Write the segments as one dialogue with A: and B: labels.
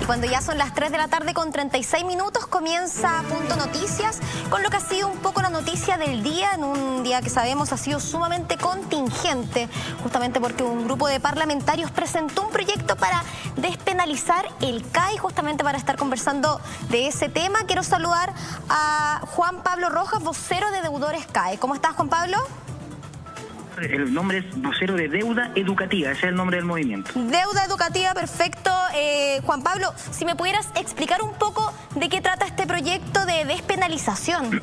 A: Y cuando ya son las 3 de la tarde con 36 minutos comienza Punto Noticias con lo que ha sido un poco la noticia del día, en un día que sabemos ha sido sumamente contingente, justamente porque un grupo de parlamentarios presentó un proyecto para despenalizar el CAI. Justamente para estar conversando de ese tema, quiero saludar a Juan Pablo Rojas, vocero de Deudores CAE. ¿Cómo estás, Juan Pablo?
B: El nombre es vocero de Deuda Educativa, ese es el nombre del movimiento.
A: Deuda Educativa, perfecto. Juan Pablo, si me pudieras explicar un poco de qué trata este proyecto de despenalización.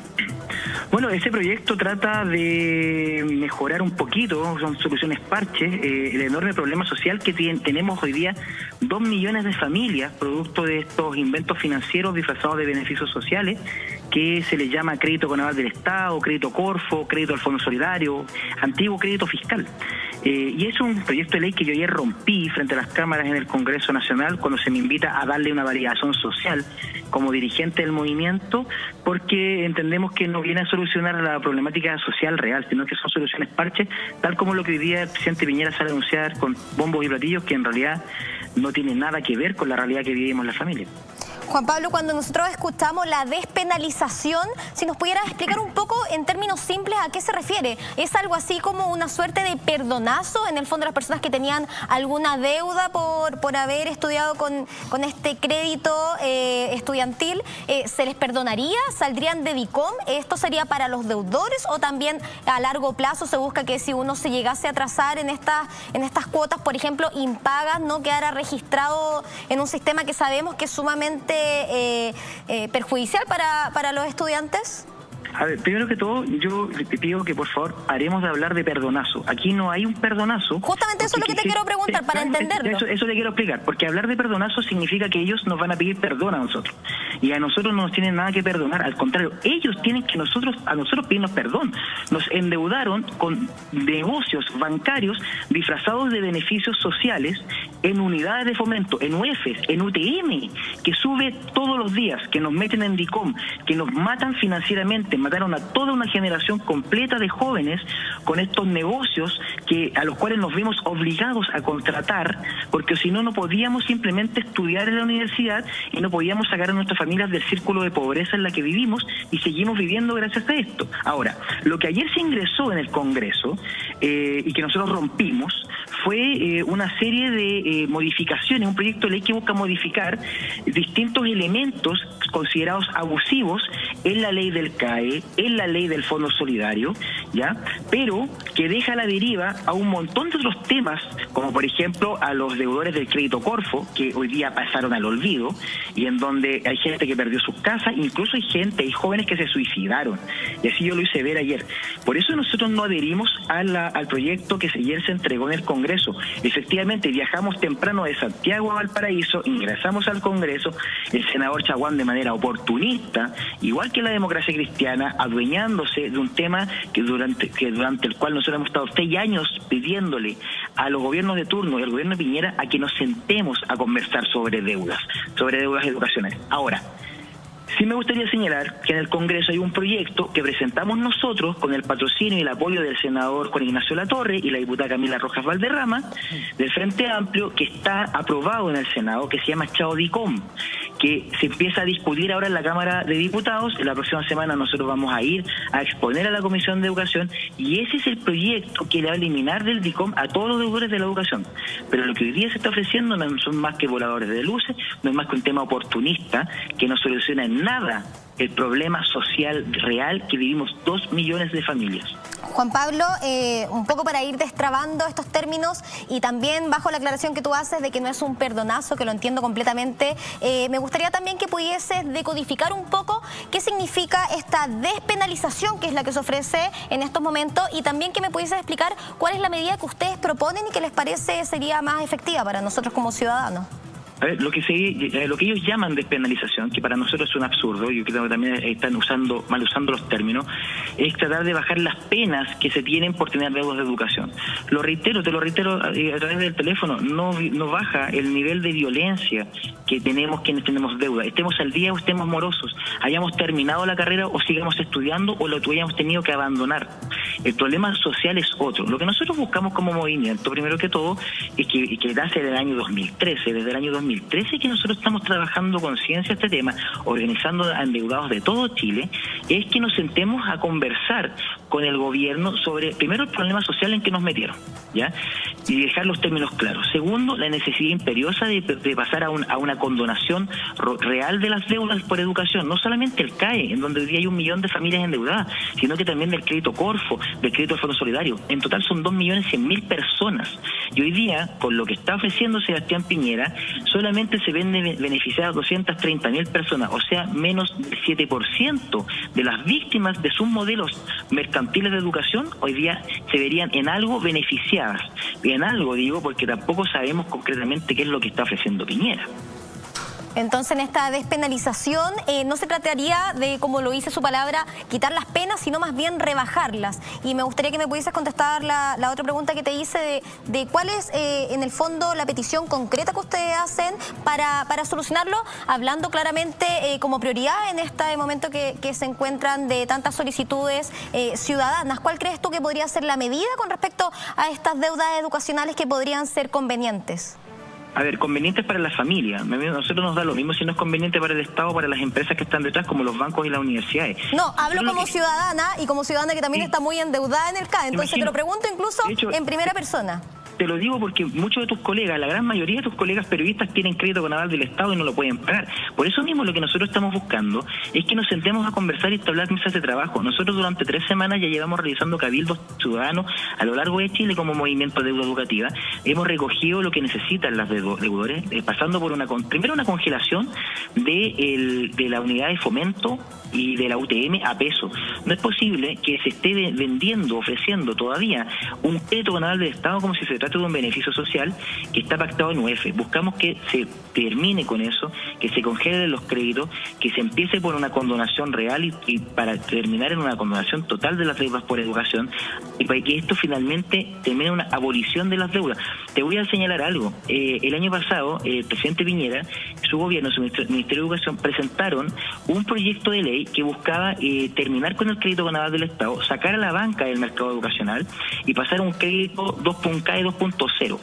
B: Bueno, ese proyecto trata de mejorar un poquito, son soluciones parches, el enorme problema social que tenemos hoy día 2 millones de familias, producto de estos inventos financieros disfrazados de beneficios sociales, que se les llama crédito con aval del Estado, crédito Corfo, crédito al Fondo Solidario, antiguo crédito fiscal. Y es un proyecto de ley que yo ayer rompí frente a las cámaras en el Congreso Nacional cuando se me invita a darle una validación social como dirigente del movimiento, porque entendemos que no viene a solucionar la problemática social real, sino que son soluciones parches, tal como lo que hoy día el presidente Piñera sale a anunciar con bombos y platillos, que en realidad no tiene nada que ver con la realidad que vivimos las familias.
A: Juan Pablo, cuando nosotros escuchamos la despenalización, si nos pudieras explicar un poco en términos simples a qué se refiere. ¿Es algo así como una suerte de perdonazo en el fondo de las personas que tenían alguna deuda por haber estudiado con este crédito estudiantil? ¿Se les perdonaría? ¿Saldrían de DICOM? ¿Esto sería para los deudores o también a largo plazo se busca que si uno se llegase a atrasar en estas cuotas, por ejemplo, impagas, no quedara registrado en un sistema que sabemos que es sumamente perjudicial para los estudiantes?
B: A ver, primero que todo, yo te pido que por favor paremos de hablar de perdonazo. Aquí no hay un perdonazo.
A: Justamente eso es lo que te quiero preguntar, para entenderlo.
B: Eso te quiero explicar, porque hablar de perdonazo significa que ellos nos van a pedir perdón a nosotros. Y a nosotros no nos tienen nada que perdonar, al contrario, ellos tienen que a nosotros pedirnos perdón. Nos endeudaron con negocios bancarios disfrazados de beneficios sociales en unidades de fomento, en UEFES, en UTM, que sube todos los días, que nos meten en DICOM, que nos matan financieramente, mataron a toda una generación completa de jóvenes con estos negocios a los cuales nos vimos obligados a contratar, porque si no, no podíamos simplemente estudiar en la universidad y no podíamos sacar a nuestras familias del círculo de pobreza en la que vivimos y seguimos viviendo gracias a esto. Ahora, lo que ayer se ingresó en el Congreso y que nosotros rompimos fue una serie de modificaciones, un proyecto de ley que busca modificar distintos elementos considerados abusivos en la ley del CAE, en la ley del Fondo Solidario, ¿ya? Pero que deja a la deriva a un montón de otros temas, como por ejemplo a los deudores del crédito Corfo, que hoy día pasaron al olvido, y en donde hay gente que perdió sus casas, incluso hay jóvenes que se suicidaron, y así yo lo hice ver ayer. Por eso nosotros no adherimos al proyecto que ayer se entregó en el Congreso. Efectivamente, viajamos temprano de Santiago a Valparaíso, ingresamos al Congreso, el senador Chaguán de manera oportunista, igual que la democracia cristiana, adueñándose de un tema que durante el cual nosotros hemos estado 6 años pidiéndole a los gobiernos de turno y al gobierno de Piñera a que nos sentemos a conversar sobre deudas educacionales. Ahora, sí me gustaría señalar que en el Congreso hay un proyecto que presentamos nosotros con el patrocinio y el apoyo del senador Juan Ignacio Latorre y la diputada Camila Rojas Valderrama del Frente Amplio, que está aprobado en el Senado, que se llama Chao DICOM, que se empieza a discutir ahora en la Cámara de Diputados. En la próxima semana nosotros vamos a ir a exponer a la Comisión de Educación y ese es el proyecto que le va a eliminar del DICOM a todos los deudores de la educación. Pero lo que hoy día se está ofreciendo no son más que voladores de luces, no es más que un tema oportunista que no soluciona en nada el problema social real que vivimos 2 millones de familias.
A: Juan Pablo, un poco para ir destrabando estos términos y también bajo la aclaración que tú haces de que no es un perdonazo, que lo entiendo completamente, me gustaría también que pudieses decodificar un poco qué significa esta despenalización, que es la que se ofrece en estos momentos, y también que me pudieses explicar cuál es la medida que ustedes proponen y que les parece sería más efectiva para nosotros como ciudadanos.
B: A ver, lo que ellos llaman despenalización, que para nosotros es un absurdo, yo creo que también están mal usando los términos, es tratar de bajar las penas que se tienen por tener deudas de educación. Te lo reitero a través del teléfono, no baja el nivel de violencia que tenemos quienes tenemos deuda. Estemos al día o estemos morosos, hayamos terminado la carrera o sigamos estudiando o lo hayamos tenido que abandonar. El problema social es otro. Lo que nosotros buscamos como movimiento, primero que todo, es que nace desde el año 2013. Desde el año 2013 que nosotros estamos trabajando con ciencia este tema, organizando a endeudados de todo Chile, es que nos sentemos a conversar con el gobierno sobre, primero, el problema social en que nos metieron, ¿ya? Y dejar los términos claros. Segundo, la necesidad imperiosa de pasar a una condonación real de las deudas por educación. No solamente el CAE, en donde hoy día hay 1 millón de familias endeudadas, sino que también del crédito Corfo, del crédito del Fondo Solidario. En total son 2.100.000 personas. Y hoy día, con lo que está ofreciendo Sebastián Piñera, solamente se ven beneficiadas 230.000 personas, o sea, menos del 7% de las víctimas de sus modelos mercantiles de educación hoy día se verían en algo beneficiadas. Y en algo digo porque tampoco sabemos concretamente qué es lo que está ofreciendo Piñera.
A: Entonces, en esta despenalización no se trataría de, como lo dice su palabra, quitar las penas, sino más bien rebajarlas. Y me gustaría que me pudieses contestar la otra pregunta que te hice de cuál es, en el fondo, la petición concreta que ustedes hacen para solucionarlo, hablando claramente como prioridad en este momento que se encuentran de tantas solicitudes ciudadanas. ¿Cuál crees tú que podría ser la medida con respecto a estas deudas educacionales que podrían ser convenientes?
B: A ver, convenientes para la familia. A nosotros nos da lo mismo si no es conveniente para el Estado, para las empresas que están detrás, como los bancos y las universidades.
A: No, hablo como ciudadana y como ciudadana que también está muy endeudada en el CAE. Entonces te lo pregunto incluso en primera persona.
B: Te lo digo porque muchos de tus colegas, la gran mayoría de tus colegas periodistas tienen crédito con aval del Estado y no lo pueden pagar. Por eso mismo lo que nosotros estamos buscando es que nos sentemos a conversar y establecer mesas de trabajo. Nosotros durante 3 semanas ya llevamos realizando cabildos ciudadanos a lo largo de Chile como movimiento de deuda educativa. Hemos recogido lo que necesitan las deudores, pasando por primero una congelación de la unidad de fomento y de la UTM a peso. No es posible que se esté vendiendo, ofreciendo todavía un crédito con aval del Estado como si se trata de un beneficio social que está pactado en UEF. Buscamos que se termine con eso, que se congelen los créditos, que se empiece por una condonación real y para terminar en una condonación total de las deudas por educación y para que esto finalmente termine una abolición de las deudas. Te voy a señalar algo. El año pasado, el presidente Piñera, su gobierno, su Ministerio de Educación, presentaron un proyecto de ley que buscaba terminar con el crédito con aval del Estado, sacar a la banca del mercado educacional y pasar a un crédito 2.0.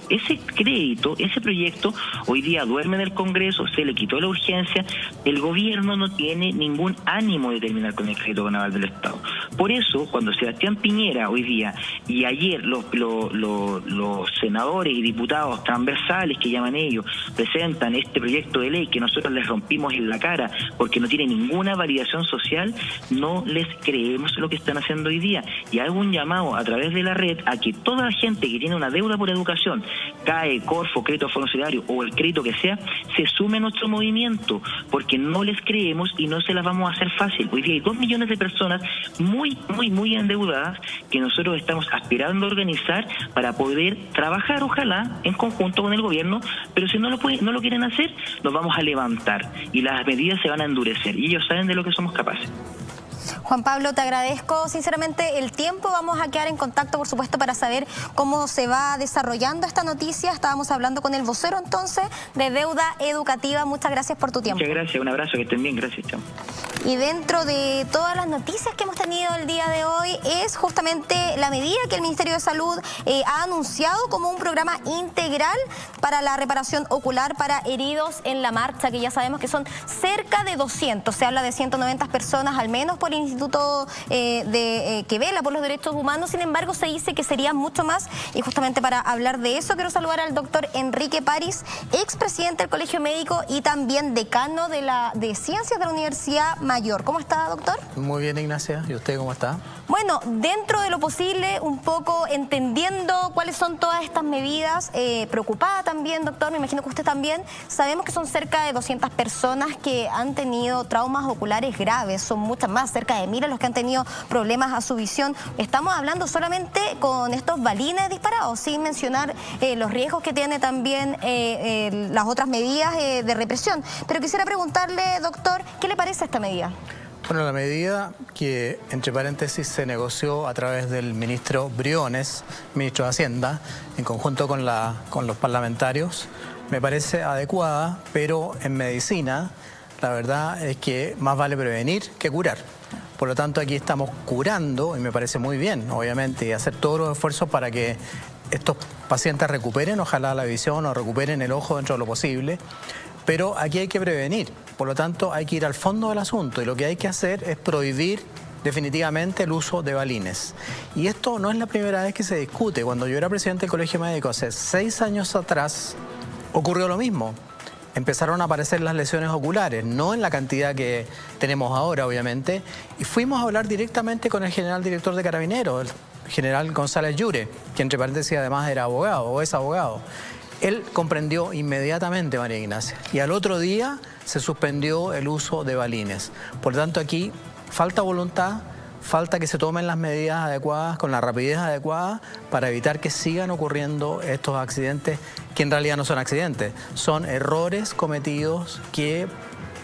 B: Ese crédito, ese proyecto, hoy día duerme en el Congreso, se le quitó la urgencia, el gobierno no tiene ningún ánimo de terminar con el crédito con aval del Estado. Por eso, cuando Sebastián Piñera hoy día y ayer los senadores y diputados transversales que llaman ellos presentan este proyecto de ley que nosotros les rompimos en la cara porque no tiene ninguna validación social, no les creemos lo que están haciendo hoy día. Y hago un llamado a través de la red a que toda la gente que tiene una deuda por educación, CAE, Corfo, crédito Fondo Solidario o el crédito que sea, se sume a nuestro movimiento, porque no les creemos y no se las vamos a hacer fácil. Hoy día hay 2 millones de personas muy endeudadas que nosotros estamos aspirando a organizar para poder trabajar, ojalá, en conjunto con el gobierno, pero si no lo quieren hacer, nos vamos a levantar y las medidas se van a endurecer y ellos saben de lo que somos capaces.
A: Juan Pablo, te agradezco sinceramente el tiempo. Vamos a quedar en contacto, por supuesto, para saber cómo se va desarrollando esta noticia. Estábamos hablando con el vocero, entonces, de deuda educativa. Muchas gracias por tu tiempo.
B: Muchas gracias, un abrazo, que estén bien, gracias, chao.
A: Y dentro de todas las noticias que hemos tenido el día de hoy es justamente la medida que el Ministerio de Salud ha anunciado como un programa integral para la reparación ocular para heridos en la marcha, que ya sabemos que son cerca de 200. Se habla de 190 personas al menos por el Instituto que vela por los derechos humanos. Sin embargo, se dice que serían mucho más. Y justamente para hablar de eso quiero saludar al doctor Enrique París, expresidente del Colegio Médico y también decano de Ciencias de la Universidad Mayor. ¿Cómo está, doctor?
C: Muy bien, Ignacia. ¿Y usted cómo está?
A: Bueno, dentro de lo posible, un poco entendiendo cuáles son todas estas medidas, preocupada también, doctor, me imagino que usted también. Sabemos que son cerca de 200 personas que han tenido traumas oculares graves, son muchas más, cerca de 1000 los que han tenido problemas a su visión. Estamos hablando solamente con estos balines disparados, sin mencionar los riesgos que tiene también las otras medidas de represión. Pero quisiera preguntarle, doctor, ¿qué le parece esta medida?
C: Bueno, la medida que, entre paréntesis, se negoció a través del ministro Briones, ministro de Hacienda, en conjunto con los parlamentarios, me parece adecuada, pero en medicina la verdad es que más vale prevenir que curar. Por lo tanto, aquí estamos curando, y me parece muy bien, obviamente, y hacer todos los esfuerzos para que estos pacientes recuperen, ojalá la visión o recuperen el ojo dentro de lo posible. Pero aquí hay que prevenir, por lo tanto, hay que ir al fondo del asunto, y lo que hay que hacer es prohibir definitivamente el uso de balines. Y esto no es la primera vez que se discute. Cuando yo era presidente del Colegio Médico hace 6 años atrás, ocurrió lo mismo. Empezaron a aparecer las lesiones oculares, no en la cantidad que tenemos ahora, obviamente, y fuimos a hablar directamente con el general director de Carabineros, el general González Llure, que entre paréntesis además era abogado o es abogado. Él comprendió inmediatamente, María Ignacia, y al otro día se suspendió el uso de balines. Por lo tanto, aquí falta voluntad, falta que se tomen las medidas adecuadas, con la rapidez adecuada, para evitar que sigan ocurriendo estos accidentes, que en realidad no son accidentes, son errores cometidos que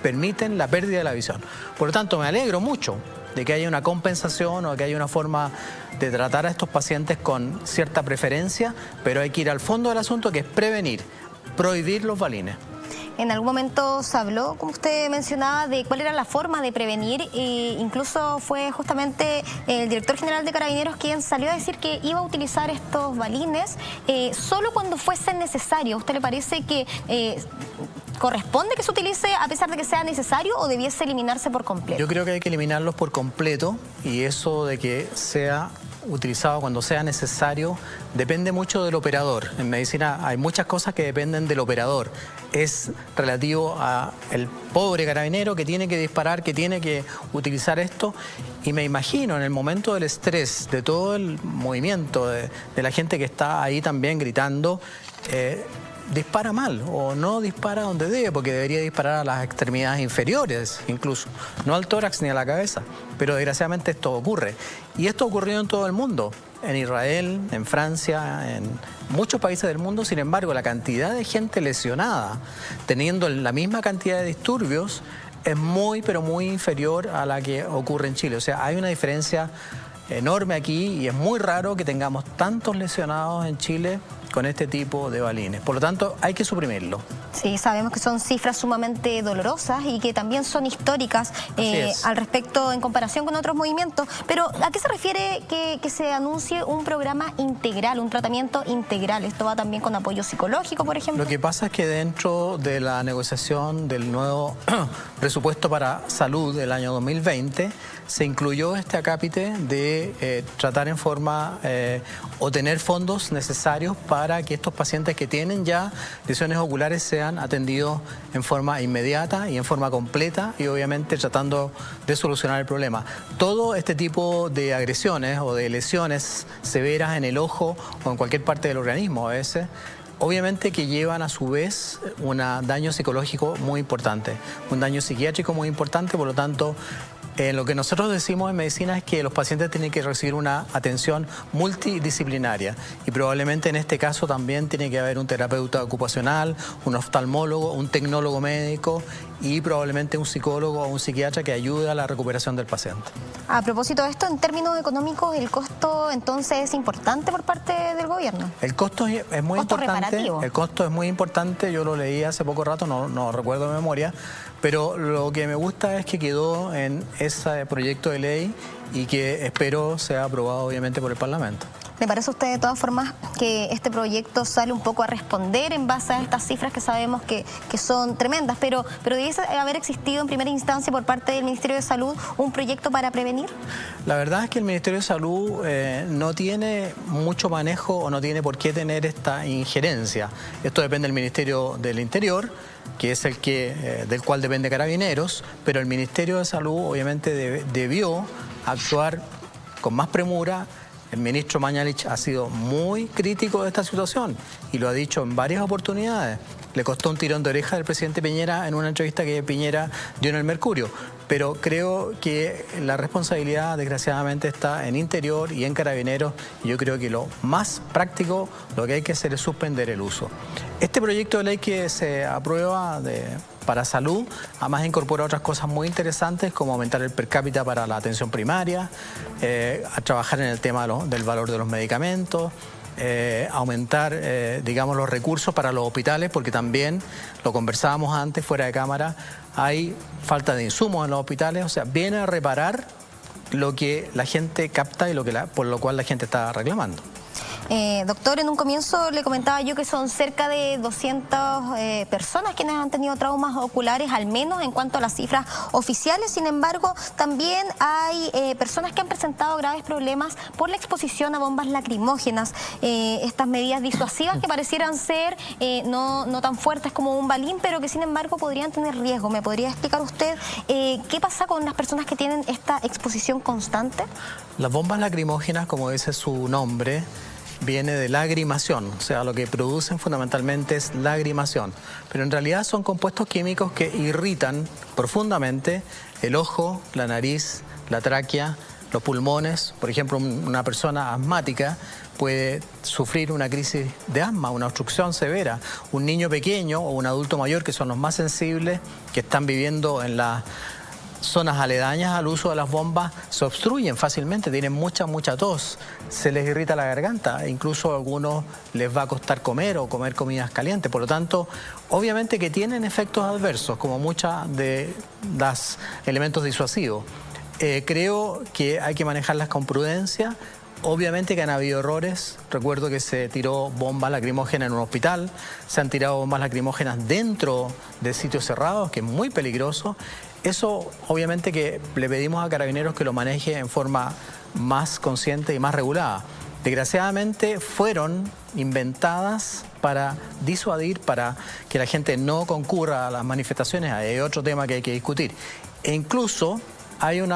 C: permiten la pérdida de la visión. Por lo tanto, me alegro mucho de que haya una compensación o que haya una forma de tratar a estos pacientes con cierta preferencia, pero hay que ir al fondo del asunto, que es prevenir, prohibir los balines.
A: En algún momento se habló, como usted mencionaba, de cuál era la forma de prevenir, e incluso fue justamente el director general de Carabineros quien salió a decir que iba a utilizar estos balines solo cuando fuese necesario. ¿A usted le parece que corresponde que se utilice a pesar de que sea necesario, o debiese eliminarse por completo?
C: Yo creo que hay que eliminarlos por completo, y eso de que sea utilizado cuando sea necesario depende mucho del operador. En medicina hay muchas cosas que dependen del operador. Es relativo a el pobre carabinero que tiene que disparar, que tiene que utilizar esto, y me imagino en el momento del estrés, de todo el movimiento, de la gente que está ahí también gritando, dispara mal o no dispara donde debe, porque debería disparar a las extremidades inferiores incluso, no al tórax ni a la cabeza. Pero desgraciadamente esto ocurre, y esto ha ocurrido en todo el mundo, en Israel, en Francia, en muchos países del mundo. Sin embargo, la cantidad de gente lesionada teniendo la misma cantidad de disturbios es muy, pero muy inferior a la que ocurre en Chile. O sea, hay una diferencia enorme aquí, y es muy raro que tengamos tantos lesionados en Chile con este tipo de balines. Por lo tanto, hay que suprimirlo.
A: Sí, sabemos que son cifras sumamente dolorosas y que también son históricas al respecto en comparación con otros movimientos. Pero, ¿a qué se refiere que se anuncie un programa integral, un tratamiento integral? ¿Esto va también con apoyo psicológico, por ejemplo?
C: Lo que pasa es que dentro de la negociación del nuevo presupuesto para salud del año 2020, se incluyó este acápite de tratar en forma o tener fondos necesarios para que estos pacientes que tienen ya lesiones oculares sean atendidos en forma inmediata y en forma completa, y obviamente tratando de solucionar el problema. Todo este tipo de agresiones o de lesiones severas en el ojo o en cualquier parte del organismo a veces, obviamente que llevan a su vez un daño psicológico muy importante, un daño psiquiátrico muy importante. Por lo tanto, lo que nosotros decimos en medicina es que los pacientes tienen que recibir una atención multidisciplinaria, y probablemente en este caso también tiene que haber un terapeuta ocupacional, un oftalmólogo, un tecnólogo médico y probablemente un psicólogo o un psiquiatra que ayude a la recuperación del paciente.
A: A propósito de esto, en términos económicos, ¿el costo entonces es importante por parte del gobierno?
C: El costo es muy importante.
A: Reparativo. El
C: costo es muy importante, yo lo leí hace poco rato, no recuerdo de memoria, pero lo que me gusta es que quedó en ese proyecto de ley y que espero sea aprobado obviamente por el Parlamento.
A: ¿Le parece a usted de todas formas que este proyecto sale un poco a responder en base a estas cifras que sabemos que son tremendas, pero debiese haber existido en primera instancia por parte del Ministerio de Salud un proyecto para prevenir?
C: La verdad es que el Ministerio de Salud no tiene mucho manejo, o no tiene por qué tener esta injerencia. Esto depende del Ministerio del Interior, que es el del cual depende Carabineros, pero el Ministerio de Salud obviamente debió actuar con más premura. El ministro Mañalich ha sido muy crítico de esta situación y lo ha dicho en varias oportunidades. Le costó un tirón de oreja del presidente Piñera en una entrevista que Piñera dio en el Mercurio. Pero creo que la responsabilidad, desgraciadamente, está en Interior y en Carabineros. Y yo creo que lo más práctico, lo que hay que hacer es suspender el uso. Este proyecto de ley que se aprueba para salud, además incorpora otras cosas muy interesantes, como aumentar el per cápita para la atención primaria, a trabajar en el tema del valor de los medicamentos, aumentar, digamos, los recursos para los hospitales, porque también, lo conversábamos antes fuera de cámara, hay falta de insumos en los hospitales. O sea, viene a reparar lo que la gente capta y por lo cual la gente está reclamando.
A: Doctor, en un comienzo le comentaba yo que son cerca de 200 personas quienes han tenido traumas oculares, al menos en cuanto a las cifras oficiales. Sin embargo, también hay personas que han presentado graves problemas por la exposición a bombas lacrimógenas. Estas medidas disuasivas que parecieran ser no tan fuertes como un balín, pero que sin embargo podrían tener riesgo. ¿Me podría explicar usted qué pasa con las personas que tienen esta exposición constante?
C: Las bombas lacrimógenas, como dice su nombre, viene de lagrimación, o sea, lo que producen fundamentalmente es lagrimación, pero en realidad son compuestos químicos que irritan profundamente el ojo, la nariz, la tráquea, los pulmones. Por ejemplo, una persona asmática puede sufrir una crisis de asma, una obstrucción severa. Un niño pequeño o un adulto mayor, que son los más sensibles, que están viviendo en las zonas aledañas al uso de las bombas, se obstruyen fácilmente, tienen mucha tos, se les irrita la garganta, e incluso a algunos les va a costar comer o comer comidas calientes. Por lo tanto, obviamente que tienen efectos adversos, como muchos de los elementos disuasivos. Creo que hay que manejarlas con prudencia. Obviamente que han habido errores. Recuerdo que se tiró bomba lacrimógena en un hospital, se han tirado bombas lacrimógenas dentro de sitios cerrados, que es muy peligroso. Eso obviamente que le pedimos a Carabineros que lo maneje en forma más consciente y más regulada. Desgraciadamente fueron inventadas para disuadir, para que la gente no concurra a las manifestaciones. Hay otro tema que hay que discutir. E incluso hay un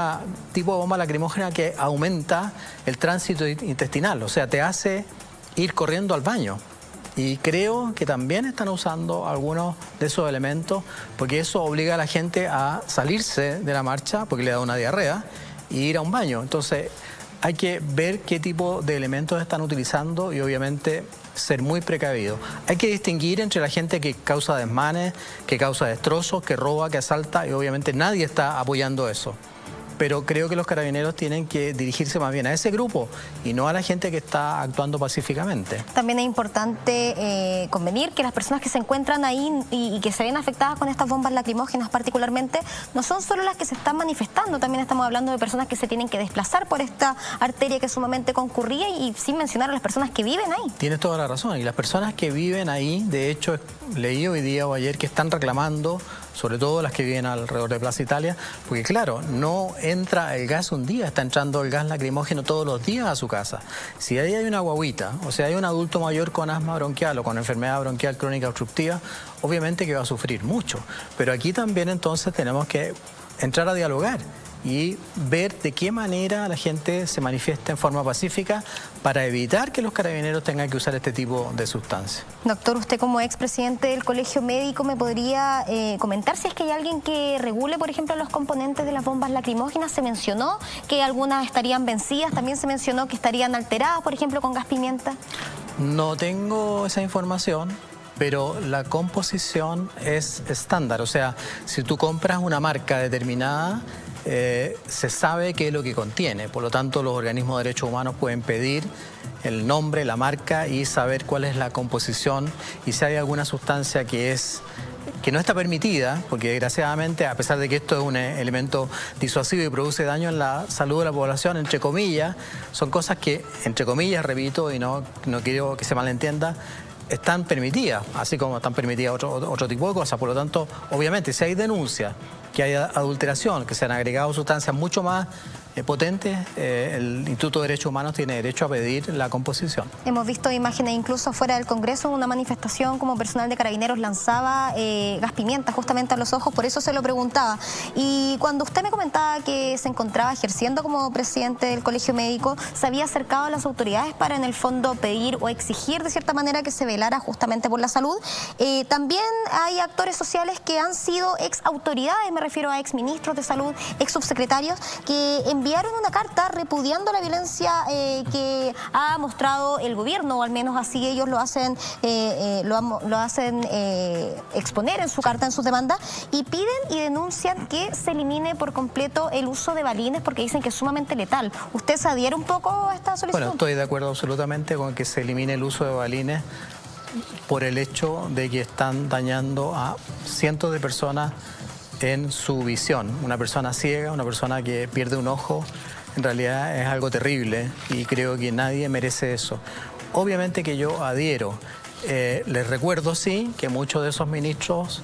C: tipo de bomba lacrimógena que aumenta el tránsito intestinal, o sea, te hace ir corriendo al baño. Y creo que también están usando algunos de esos elementos, porque eso obliga a la gente a salirse de la marcha, porque le da una diarrea, y ir a un baño. Entonces, hay que ver qué tipo de elementos están utilizando y obviamente ser muy precavido. Hay que distinguir entre la gente que causa desmanes, que causa destrozos, que roba, que asalta, y obviamente nadie está apoyando eso. Pero creo que los Carabineros tienen que dirigirse más bien a ese grupo y no a la gente que está actuando pacíficamente.
A: También es importante convenir que las personas que se encuentran ahí y que se ven afectadas con estas bombas lacrimógenas particularmente, no son solo las que se están manifestando, también estamos hablando de personas que se tienen que desplazar por esta arteria que es sumamente concurrida, y sin mencionar a las personas que viven ahí.
C: Tienes toda la razón, y las personas que viven ahí, de hecho, leí hoy día o ayer que están reclamando, sobre todo las que viven alrededor de Plaza Italia, porque claro, no entra el gas un día, está entrando el gas lacrimógeno todos los días a su casa. Si ahí hay una guaguita, o sea, hay un adulto mayor con asma bronquial o con enfermedad bronquial crónica obstructiva, obviamente que va a sufrir mucho. Pero aquí también entonces tenemos que entrar a dialogar y ver de qué manera la gente se manifiesta en forma pacífica para evitar que los Carabineros tengan que usar este tipo de sustancias.
A: Doctor, usted como expresidente del Colegio Médico, ¿me podría comentar si es que hay alguien que regule, por ejemplo, los componentes de las bombas lacrimógenas? Se mencionó que algunas estarían vencidas, también se mencionó que estarían alteradas, por ejemplo, con gas pimienta.
C: No tengo esa información, pero la composición es estándar. O sea, si tú compras una marca determinada, se sabe qué es lo que contiene. Por lo tanto, los organismos de derechos humanos pueden pedir el nombre, la marca y saber cuál es la composición y si hay alguna sustancia que no está permitida, porque desgraciadamente, a pesar de que esto es un elemento disuasivo y produce daño en la salud de la población, entre comillas, son cosas que, entre comillas, repito, y no quiero que se malentienda, están permitidas, así como están permitidas otro tipo de cosas. Por lo tanto, obviamente, si hay denuncia que hay adulteración, que se han agregado sustancias mucho más potentes, el Instituto de Derechos Humanos tiene derecho a pedir la composición.
A: Hemos visto imágenes incluso fuera del Congreso, una manifestación como personal de Carabineros lanzaba gas pimienta justamente a los ojos, por eso se lo preguntaba. Y cuando usted me comentaba que se encontraba ejerciendo como presidente del Colegio Médico, se había acercado a las autoridades para en el fondo pedir o exigir de cierta manera que se velara justamente por la salud. También hay actores sociales que han sido ex autoridades, me refiero a ex ministros de salud, ex subsecretarios, que enviaron una carta repudiando la violencia que ha mostrado el gobierno, o al menos así ellos lo hacen exponer en su carta, en sus demandas, y piden y denuncian que se elimine por completo el uso de balines porque dicen que es sumamente letal. ¿Usted se adhiere un poco a esta solicitud?
C: Bueno, estoy de acuerdo absolutamente con que se elimine el uso de balines por el hecho de que están dañando a cientos de personas en su visión. Una persona ciega, una persona que pierde un ojo, en realidad es algo terrible y creo que nadie merece eso. Obviamente que yo adhiero. Les recuerdo, sí, que muchos de esos ministros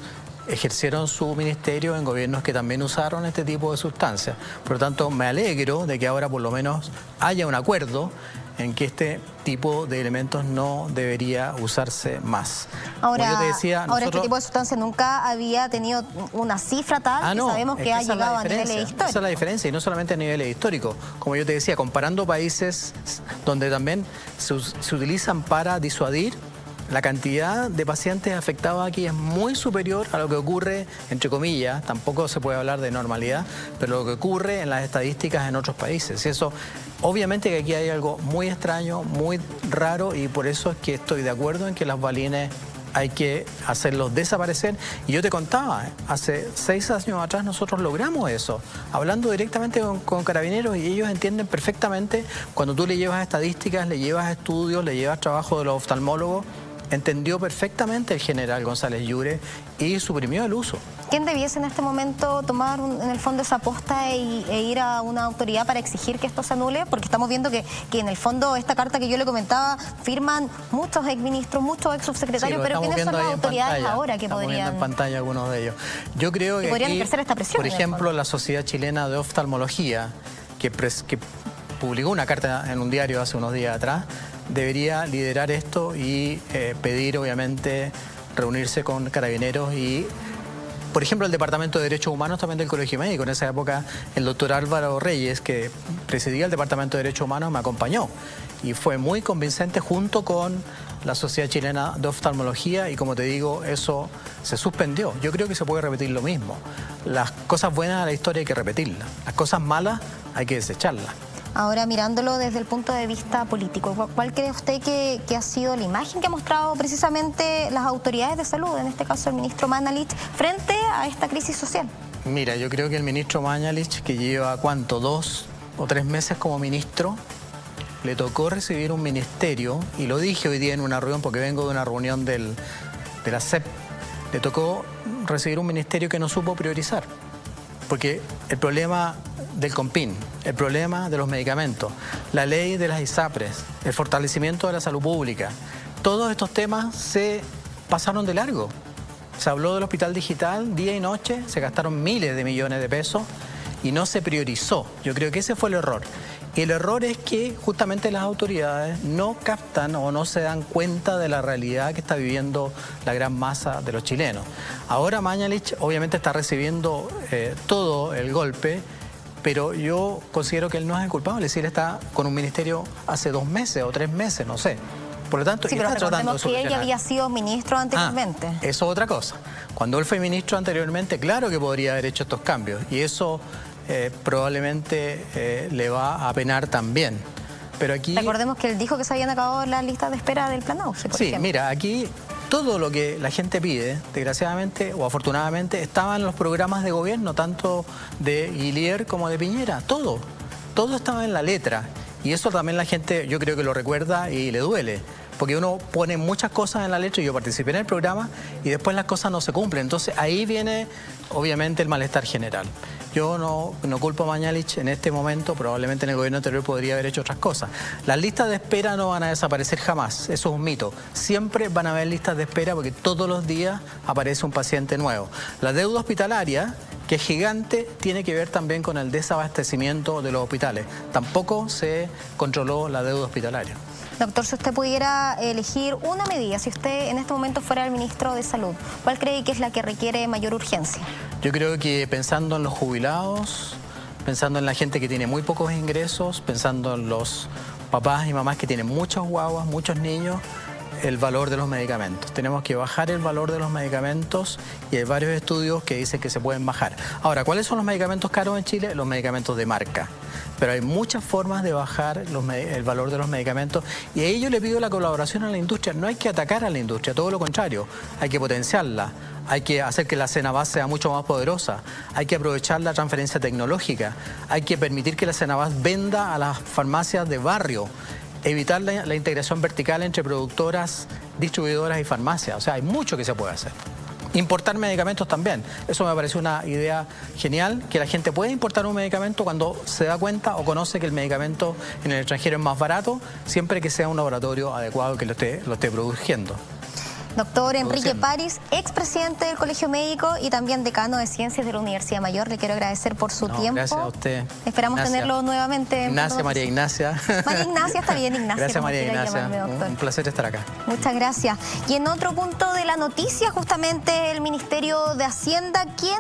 C: ejercieron su ministerio en gobiernos que también usaron este tipo de sustancias. Por lo tanto, me alegro de que ahora por lo menos haya un acuerdo en que este tipo de elementos no debería usarse más.
A: Ahora,
C: como yo te decía,
A: este tipo de sustancia nunca había tenido una cifra tal que sabemos que ha llegado a niveles históricos.
C: Esa es la diferencia, y no solamente a niveles históricos. Como yo te decía, comparando países donde también se utilizan para disuadir, la cantidad de pacientes afectados aquí es muy superior a lo que ocurre, entre comillas, tampoco se puede hablar de normalidad, pero lo que ocurre en las estadísticas en otros países. Y eso, obviamente que aquí hay algo muy extraño, muy raro, y por eso es que estoy de acuerdo en que las balines hay que hacerlos desaparecer. Y yo te contaba, hace 6 años atrás nosotros logramos eso, hablando directamente con carabineros, y ellos entienden perfectamente cuando tú le llevas estadísticas, le llevas estudios, le llevas trabajo de los oftalmólogos. Entendió perfectamente el general González Llure y suprimió el uso.
A: ¿Quién debiese en este momento tomar en el fondo esa aposta e ir a una autoridad para exigir que esto se anule? Porque estamos viendo que en el fondo esta carta que yo le comentaba firman muchos exministros, muchos ex subsecretarios, pero ¿quiénes son las autoridades ahora que podrían...?
C: Estamos viendo en pantalla algunos de ellos. Yo creo que
A: podrían
C: aquí,
A: ejercer esta presión.
C: Por ejemplo, la Sociedad Chilena de Oftalmología, que publicó una carta en un diario hace unos días atrás, debería liderar esto y pedir, obviamente, reunirse con carabineros y, por ejemplo, el Departamento de Derechos Humanos también del Colegio Médico. En esa época, el doctor Álvaro Reyes, que presidía el Departamento de Derechos Humanos, me acompañó y fue muy convincente junto con la Sociedad Chilena de Oftalmología, y como te digo, eso se suspendió. Yo creo que se puede repetir lo mismo. Las cosas buenas de la historia hay que repetirlas, las cosas malas hay que desecharlas.
A: Ahora, mirándolo desde el punto de vista político, ¿cuál cree usted que ha sido la imagen que ha mostrado precisamente las autoridades de salud, en este caso el ministro Mañalich, frente a esta crisis social?
C: Mira, yo creo que el ministro Mañalich, que lleva, ¿cuánto?, 2 o 3 meses como ministro, le tocó recibir un ministerio, y lo dije hoy día en una reunión porque vengo de una reunión de la CEP, le tocó recibir un ministerio que no supo priorizar. Porque el problema del CONPIN, el problema de los medicamentos, la ley de las ISAPRES, el fortalecimiento de la salud pública, todos estos temas se pasaron de largo. Se habló del hospital digital día y noche, se gastaron miles de millones de pesos y no se priorizó. Yo creo que ese fue el error. Y el error es que justamente las autoridades no captan o no se dan cuenta de la realidad que está viviendo la gran masa de los chilenos. Ahora Mañalich obviamente está recibiendo todo el golpe, pero yo considero que él no es el culpable. Si él está con un ministerio hace 2 meses o 3 meses, no sé. Por lo tanto,
A: sí, pero
C: está tratando de
A: que él ya había sido ministro anteriormente.
C: Eso es otra cosa. Cuando él fue ministro anteriormente, claro que podría haber hecho estos cambios, y eso probablemente le va a penar también. Pero aquí...
A: Recordemos que él dijo que se habían acabado las listas de espera del Plan Auge, por ejemplo.
C: Mira, aquí todo lo que la gente pide, desgraciadamente o afortunadamente, estaba en los programas de gobierno, tanto de Guillier como de Piñera. Todo estaba en la letra. Y eso también la gente, yo creo que lo recuerda y le duele. Porque uno pone muchas cosas en la letra, y yo participé en el programa y después las cosas no se cumplen. Entonces ahí viene obviamente el malestar general. Yo no culpo a Mañalich en este momento, probablemente en el gobierno anterior podría haber hecho otras cosas. Las listas de espera no van a desaparecer jamás, eso es un mito. Siempre van a haber listas de espera porque todos los días aparece un paciente nuevo. La deuda hospitalaria, que es gigante, tiene que ver también con el desabastecimiento de los hospitales. Tampoco se controló la deuda hospitalaria.
A: Doctor, si usted pudiera elegir una medida, si usted en este momento fuera el ministro de Salud, ¿cuál cree que es la que requiere mayor urgencia?
C: Yo creo que pensando en los jubilados, pensando en la gente que tiene muy pocos ingresos, pensando en los papás y mamás que tienen muchas guaguas, muchos niños, el valor de los medicamentos. Tenemos que bajar el valor de los medicamentos y hay varios estudios que dicen que se pueden bajar. Ahora, ¿cuáles son los medicamentos caros en Chile? Los medicamentos de marca. Pero hay muchas formas de bajar el valor de los medicamentos y a ello le pido la colaboración a la industria. No hay que atacar a la industria, todo lo contrario. Hay que potenciarla, hay que hacer que la Cenabás sea mucho más poderosa, hay que aprovechar la transferencia tecnológica, hay que permitir que la Cenabás venda a las farmacias de barrio, evitar la integración vertical entre productoras, distribuidoras y farmacias. O sea, hay mucho que se puede hacer. Importar medicamentos también. Eso me pareció una idea genial, que la gente puede importar un medicamento cuando se da cuenta o conoce que el medicamento en el extranjero es más barato, siempre que sea un laboratorio adecuado que lo esté produciendo.
A: Doctor Enrique París, expresidente del Colegio Médico y también decano de Ciencias de la Universidad Mayor, le quiero agradecer por su tiempo.
C: Gracias a usted.
A: Esperamos tenerlo nuevamente.
C: María Ignacia.
A: María Ignacia, está bien, Ignacia.
C: Gracias, María Ignacia.
A: Llamarme,
C: un placer estar acá.
A: Muchas gracias. Y en otro punto de la noticia, justamente el Ministerio de Hacienda, quien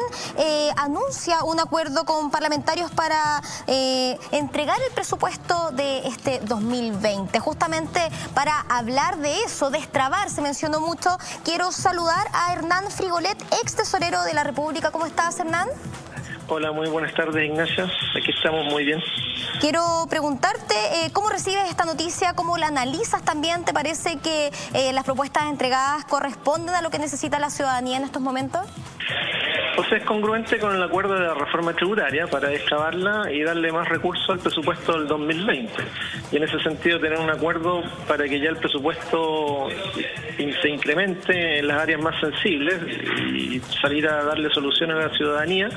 A: anuncia un acuerdo con parlamentarios para entregar el presupuesto de este 2020. Justamente para hablar de eso, destrabar, se mencionó mucho. Quiero saludar a Hernán Frigolet, ex tesorero de la República. ¿Cómo estás, Hernán?
D: Hola, muy buenas tardes, Ignacia. Aquí estamos muy bien.
A: Quiero preguntarte, ¿cómo recibes esta noticia? ¿Cómo la analizas también? ¿Te parece que las propuestas entregadas corresponden a lo que necesita la ciudadanía en estos momentos?
D: O sea, es congruente con el acuerdo de la reforma tributaria para destrabarla y darle más recursos al presupuesto del 2020. Y en ese sentido tener un acuerdo para que ya el presupuesto se incremente en las áreas más sensibles y salir a darle soluciones a la ciudadanía,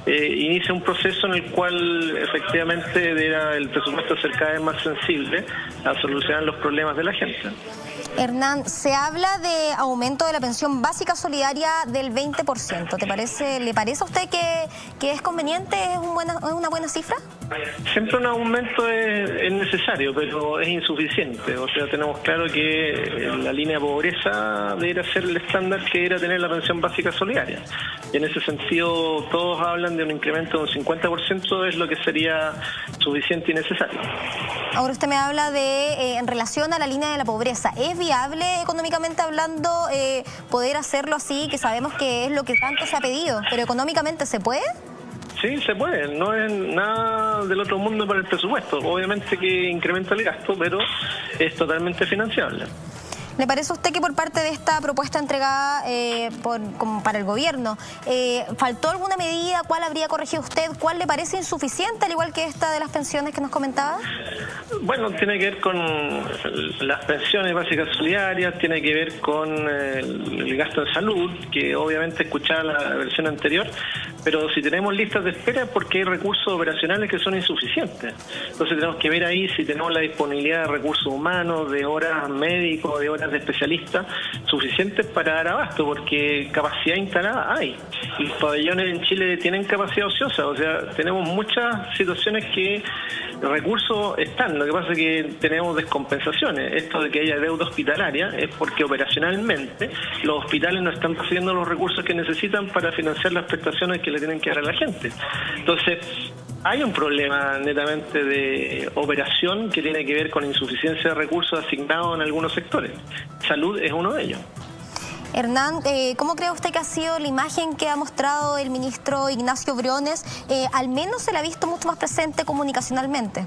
D: inicia un proceso en el cual efectivamente deberá el presupuesto ser cada vez más sensible a solucionar los problemas de la gente.
A: Hernán, se habla de aumento de la pensión básica solidaria del 20%. ¿Le parece a usted que es conveniente, es una buena cifra?
D: Siempre un aumento es necesario, pero es insuficiente. O sea, tenemos claro que la línea de pobreza debería ser el estándar que debería tener la pensión básica solidaria. Y en ese sentido, todos hablan de un incremento de un 50%, es lo que sería suficiente y necesario.
A: Ahora usted me habla de, en relación a la línea de la pobreza, ¿es viable económicamente hablando poder hacerlo así, que sabemos que es lo que tanto se ha pedido, pero económicamente se puede?
D: Sí, se puede, no es nada del otro mundo para el presupuesto. Obviamente que incrementa el gasto, pero es totalmente financiable.
A: ¿Le parece a usted que por parte de esta propuesta entregada como para el gobierno, faltó alguna medida? ¿Cuál habría corregido usted? ¿Cuál le parece insuficiente, al igual que esta de las pensiones que nos comentaba?
D: Bueno, tiene que ver con las pensiones básicas solidarias, tiene que ver con el gasto en salud, que obviamente escuchaba la versión anterior, pero si tenemos listas de espera es porque hay recursos operacionales que son insuficientes. Entonces tenemos que ver ahí si tenemos la disponibilidad de recursos humanos, de horas médicos, de horas de especialistas suficientes para dar abasto, porque capacidad instalada hay. Y los pabellones en Chile tienen capacidad ociosa, o sea, tenemos muchas situaciones que recursos están, lo que pasa es que tenemos descompensaciones. Esto de que haya deuda hospitalaria es porque operacionalmente los hospitales no están recibiendo los recursos que necesitan para financiar las prestaciones que le tienen que dar a la gente. Entonces, hay un problema netamente de operación que tiene que ver con insuficiencia de recursos asignados en algunos sectores. Salud es uno de ellos.
A: Hernán, ¿cómo cree usted que ha sido la imagen que ha mostrado el ministro Ignacio Briones? Al menos se la ha visto mucho más presente comunicacionalmente.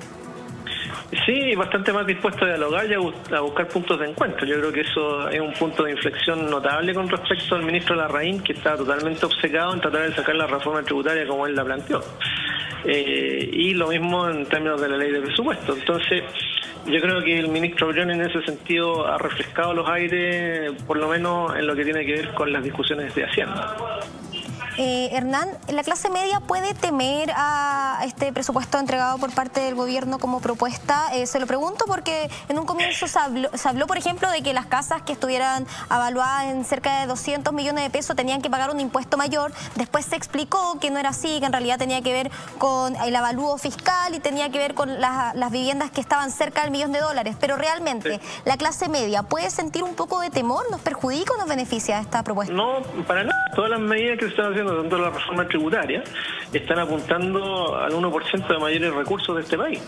D: Sí, bastante más dispuesto a dialogar y a buscar puntos de encuentro. Yo creo que eso es un punto de inflexión notable con respecto al ministro Larraín, que está totalmente obcecado en tratar de sacar la reforma tributaria como él la planteó. Y lo mismo en términos de la ley de presupuesto. Entonces, yo creo que el ministro Briones en ese sentido ha refrescado los aires, por lo menos en lo que tiene que ver con las discusiones de Hacienda.
A: Hernán, ¿la clase media puede temer a este presupuesto entregado por parte del gobierno como propuesta? Se lo pregunto porque en un comienzo se habló, por ejemplo, de que las casas que estuvieran avaluadas en cerca de 200 millones de pesos tenían que pagar un impuesto mayor. Después se explicó que no era así, que en realidad tenía que ver con el avalúo fiscal y tenía que ver con las viviendas que estaban cerca del $1.000.000. Pero realmente, sí, ¿la clase media puede sentir un poco de temor? ¿Nos perjudica o nos beneficia esta propuesta?
D: No, para nada. Todas las medidas que se están haciendo, tanto la reforma tributaria, están apuntando al 1% de mayores recursos de este país.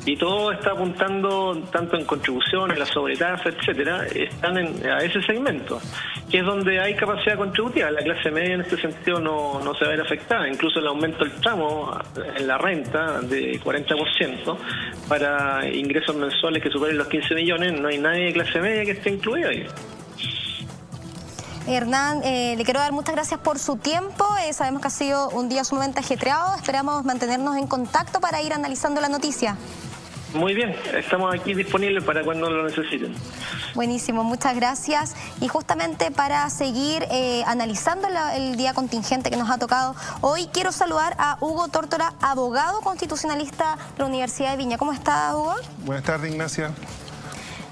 D: Y todo está apuntando, tanto en contribuciones, la sobretasa, etcétera, están a ese segmento, que es donde hay capacidad contributiva. La clase media en este sentido no se va a ver afectada. Incluso el aumento del tramo en la renta de 40% para ingresos mensuales que superen los 15 millones, no hay nadie de clase media que esté incluido ahí.
A: Hernán, le quiero dar muchas gracias por su tiempo. Sabemos que ha sido un día sumamente ajetreado. Esperamos mantenernos en contacto para ir analizando la noticia.
D: Muy bien, estamos aquí disponibles para cuando lo necesiten.
A: Buenísimo, muchas gracias. Y justamente para seguir analizando el día contingente que nos ha tocado hoy, quiero saludar a Hugo Tórtora, abogado constitucionalista de la Universidad de Viña. ¿Cómo está, Hugo?
E: Buenas tardes, Ignacia.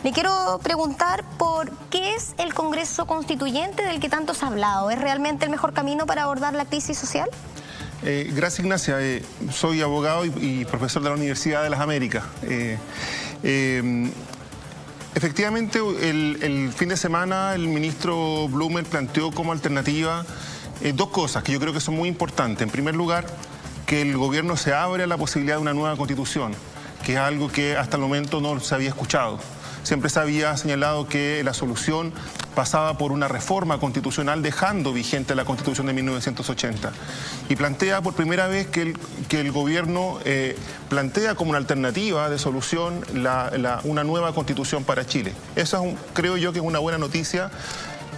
A: Le quiero preguntar por qué es el Congreso Constituyente del que tanto se ha hablado. ¿Es realmente el mejor camino para abordar la crisis social?
E: Gracias, Ignacia. Soy abogado y profesor de la Universidad de las Américas. Efectivamente, el fin de semana el ministro Blumer planteó como alternativa dos cosas que yo creo que son muy importantes. En primer lugar, que el gobierno se abre a la posibilidad de una nueva constitución, que es algo que hasta el momento no se había escuchado. Siempre se había señalado que la solución pasaba por una reforma constitucional dejando vigente la Constitución de 1980. Y plantea por primera vez que el gobierno plantea como una alternativa de solución una nueva Constitución para Chile. Eso creo yo que es una buena noticia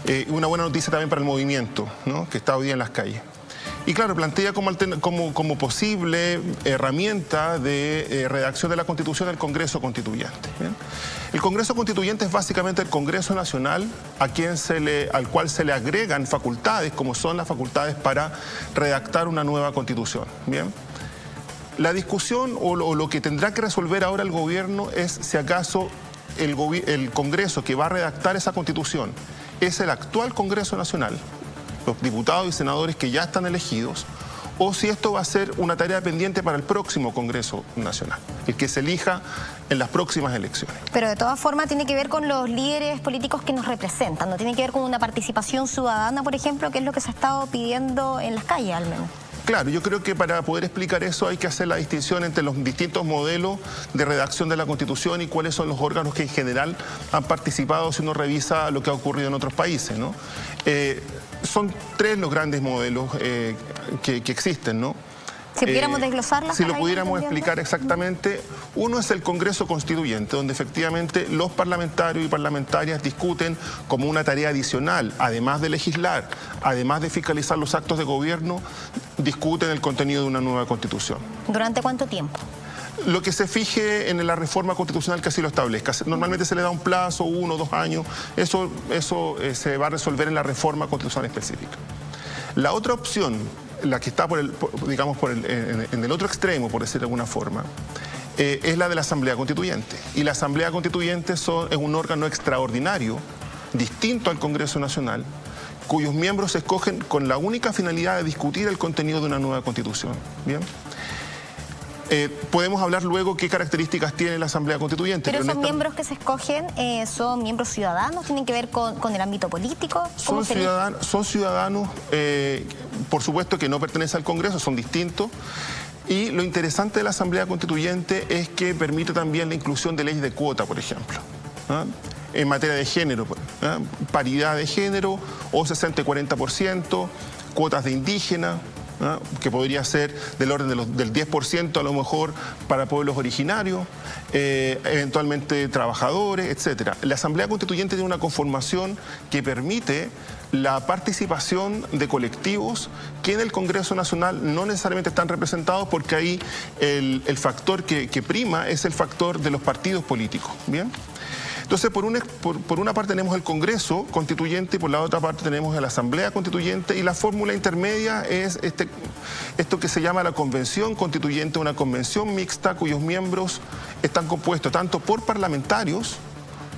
E: también para el movimiento, ¿no?, que está hoy día en las calles. Y claro, plantea como posible herramienta de redacción de la Constitución el Congreso Constituyente. ¿Bien? El Congreso Constituyente es básicamente el Congreso Nacional al cual se le agregan facultades, como son las facultades para redactar una nueva Constitución. ¿Bien? La discusión o lo que tendrá que resolver ahora el gobierno es si acaso el Congreso que va a redactar esa Constitución es el actual Congreso Nacional, los diputados y senadores que ya están elegidos, o si esto va a ser una tarea pendiente para el próximo Congreso Nacional, el que se elija en las próximas elecciones.
A: Pero de todas formas tiene que ver con los líderes políticos que nos representan, no tiene que ver con una participación ciudadana, por ejemplo, que es lo que se ha estado pidiendo en las calles al menos.
E: Claro, yo creo que para poder explicar eso hay que hacer la distinción entre los distintos modelos de redacción de la Constitución y cuáles son los órganos que en general han participado si uno revisa lo que ha ocurrido en otros países, ¿no? Son tres los grandes modelos que existen, ¿no?
A: Si pudiéramos desglosarlas.
E: Si lo pudiéramos explicar exactamente, uno es el Congreso Constituyente, donde efectivamente los parlamentarios y parlamentarias discuten como una tarea adicional, además de legislar, además de fiscalizar los actos de gobierno, discuten el contenido de una nueva Constitución.
A: ¿Durante cuánto tiempo?
E: Lo que se fije en la reforma constitucional que así lo establezca. Normalmente se le da un plazo, 1 o 2 años. Eso se va a resolver en la reforma constitucional específica. La otra opción, la que está en el otro extremo, por decir de alguna forma, es la de la Asamblea Constituyente. Y la Asamblea Constituyente es un órgano extraordinario, distinto al Congreso Nacional, cuyos miembros se escogen con la única finalidad de discutir el contenido de una nueva Constitución. ¿Bien? Podemos hablar luego qué características tiene la Asamblea Constituyente.
A: Pero esos miembros que se escogen son miembros ciudadanos, tienen que ver con el ámbito político.
E: Son ciudadanos, por supuesto que no pertenecen al Congreso, son distintos. Y lo interesante de la Asamblea Constituyente es que permite también la inclusión de leyes de cuota, por ejemplo, ¿ah? En materia de género, ¿ah? Paridad de género o 60-40%, cuotas de indígenas, ¿ah? Que podría ser del orden del 10% a lo mejor para pueblos originarios, eventualmente trabajadores, etc. La Asamblea Constituyente tiene una conformación que permite la participación de colectivos que en el Congreso Nacional no necesariamente están representados, porque ahí el factor que prima es el factor de los partidos políticos. ¿Bien? Entonces, por una parte tenemos el Congreso Constituyente y por la otra parte tenemos la Asamblea Constituyente, y la fórmula intermedia es esto que se llama la Convención Constituyente, una convención mixta cuyos miembros están compuestos tanto por parlamentarios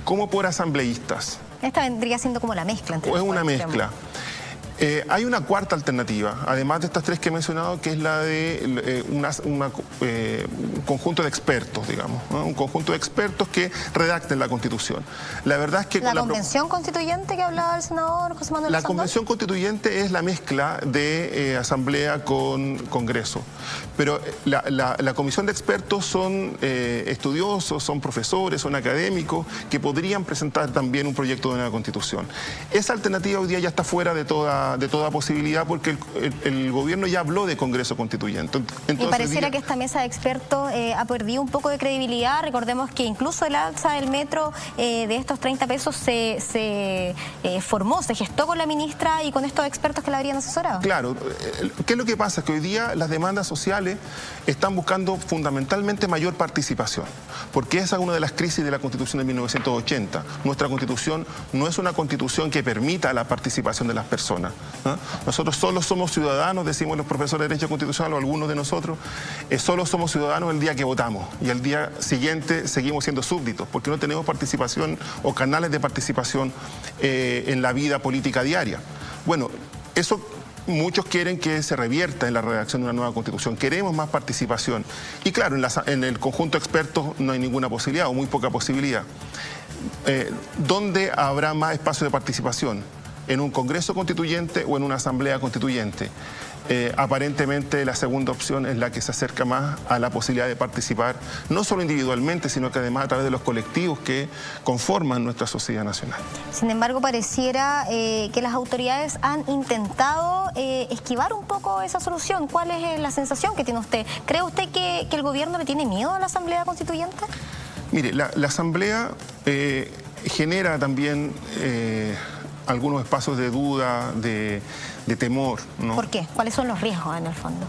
E: como por asambleístas.
A: Esta vendría siendo como la mezcla.
E: Es una mezcla. Hay una cuarta alternativa, además de estas tres que he mencionado, que es la de un conjunto de expertos, digamos, ¿no? Un conjunto de expertos que redacten la Constitución. La verdad es que...
A: ¿La Convención Constituyente que hablaba el senador José Manuel
E: La
A: Sandoz?
E: Convención Constituyente es la mezcla de Asamblea con Congreso, pero la Comisión de Expertos son estudiosos, son profesores, son académicos, que podrían presentar también un proyecto de una Constitución. Esa alternativa hoy día ya está fuera de toda toda posibilidad, porque el gobierno ya habló de Congreso Constituyente. Entonces,
A: y pareciera que esta mesa de expertos ha perdido un poco de credibilidad. Recordemos que incluso el alza del metro de estos 30 pesos se formó, se gestó con la ministra y con estos expertos que la habrían asesorado.
E: Claro. ¿Qué es lo que pasa? Es que hoy día las demandas sociales están buscando fundamentalmente mayor participación, porque esa es una de las crisis de la Constitución de 1980. Nuestra Constitución no es una Constitución que permita la participación de las personas, ¿no? Nosotros solo somos ciudadanos, decimos los profesores de Derecho Constitucional o algunos de nosotros, solo somos ciudadanos el día que votamos y al día siguiente seguimos siendo súbditos, porque no tenemos participación o canales de participación en la vida política diaria. Bueno, eso muchos quieren que se revierta en la redacción de una nueva Constitución. Queremos más participación. Y claro, en el conjunto de expertos no hay ninguna posibilidad o muy poca posibilidad. ¿Dónde habrá más espacio de participación? ¿En un Congreso Constituyente o en una Asamblea Constituyente? Aparentemente la segunda opción es la que se acerca más a la posibilidad de participar, no solo individualmente, sino que además a través de los colectivos que conforman nuestra sociedad nacional.
A: Sin embargo, pareciera que las autoridades han intentado esquivar un poco esa solución. ¿Cuál es la sensación que tiene usted? ¿Cree usted que el gobierno le tiene miedo a la Asamblea Constituyente? Mire,
E: la Asamblea genera también algunos espacios de duda, de temor, ¿no?
A: ¿Por qué? ¿Cuáles son los riesgos en el fondo?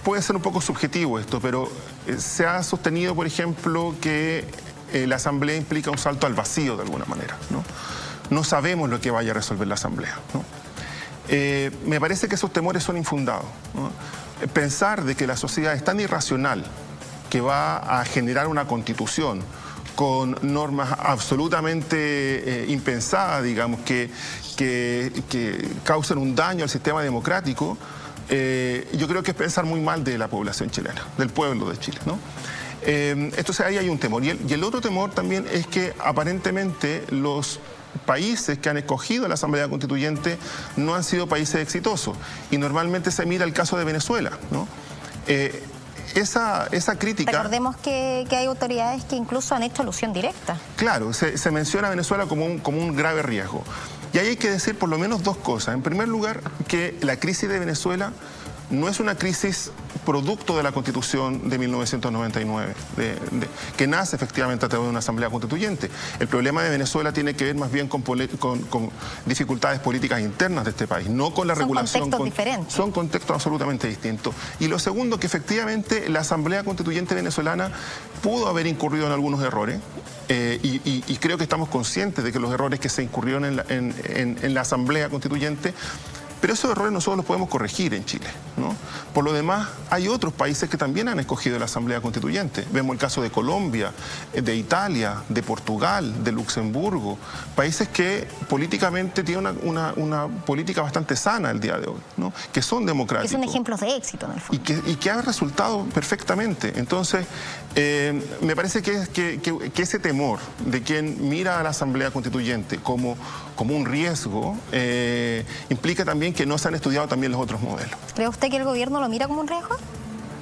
E: Puede ser un poco subjetivo esto, pero se ha sostenido, por ejemplo, que la Asamblea implica un salto al vacío de alguna manera, ¿no? No sabemos lo que vaya a resolver la Asamblea, ¿no? Me parece que esos temores son infundados, ¿no? Pensar de que la sociedad es tan irracional que va a generar una constitución con normas absolutamente impensadas, digamos, que causan un daño al sistema democrático, yo creo que es pensar muy mal de la población chilena, del pueblo de Chile, ¿no? Entonces ahí hay un temor. Y el otro temor también es que aparentemente los países que han escogido la Asamblea Constituyente no han sido países exitosos. Y normalmente se mira el caso de Venezuela, ¿no? Esa crítica...
A: Recordemos que hay autoridades que incluso han hecho alusión directa.
E: Claro, se menciona a Venezuela como un grave riesgo. Y ahí hay que decir por lo menos dos cosas. En primer lugar, que la crisis de Venezuela no es una crisis producto de la Constitución de 1999, que nace efectivamente a través de una Asamblea Constituyente. El problema de Venezuela tiene que ver más bien con dificultades políticas internas de este país, no con la regulación. Son contextos diferentes. Son contextos absolutamente distintos. Y lo segundo, que efectivamente la Asamblea Constituyente venezolana pudo haber incurrido en algunos errores, y creo que estamos conscientes de que los errores que se incurrieron en la Asamblea Constituyente, pero esos errores nosotros los podemos corregir en Chile, ¿no? Por lo demás, hay otros países que también han escogido la Asamblea Constituyente. Vemos el caso de Colombia, de Italia, de Portugal, de Luxemburgo, países que políticamente tienen una política bastante sana el día de hoy, ¿no? Que son democráticos.
A: Que son ejemplos de éxito, en el fondo.
E: Y que han resultado perfectamente. Entonces, me parece que ese temor de quien mira a la Asamblea Constituyente como un riesgo, implica también que no se han estudiado también los otros modelos.
A: ¿Cree usted que el gobierno lo mira como un riesgo?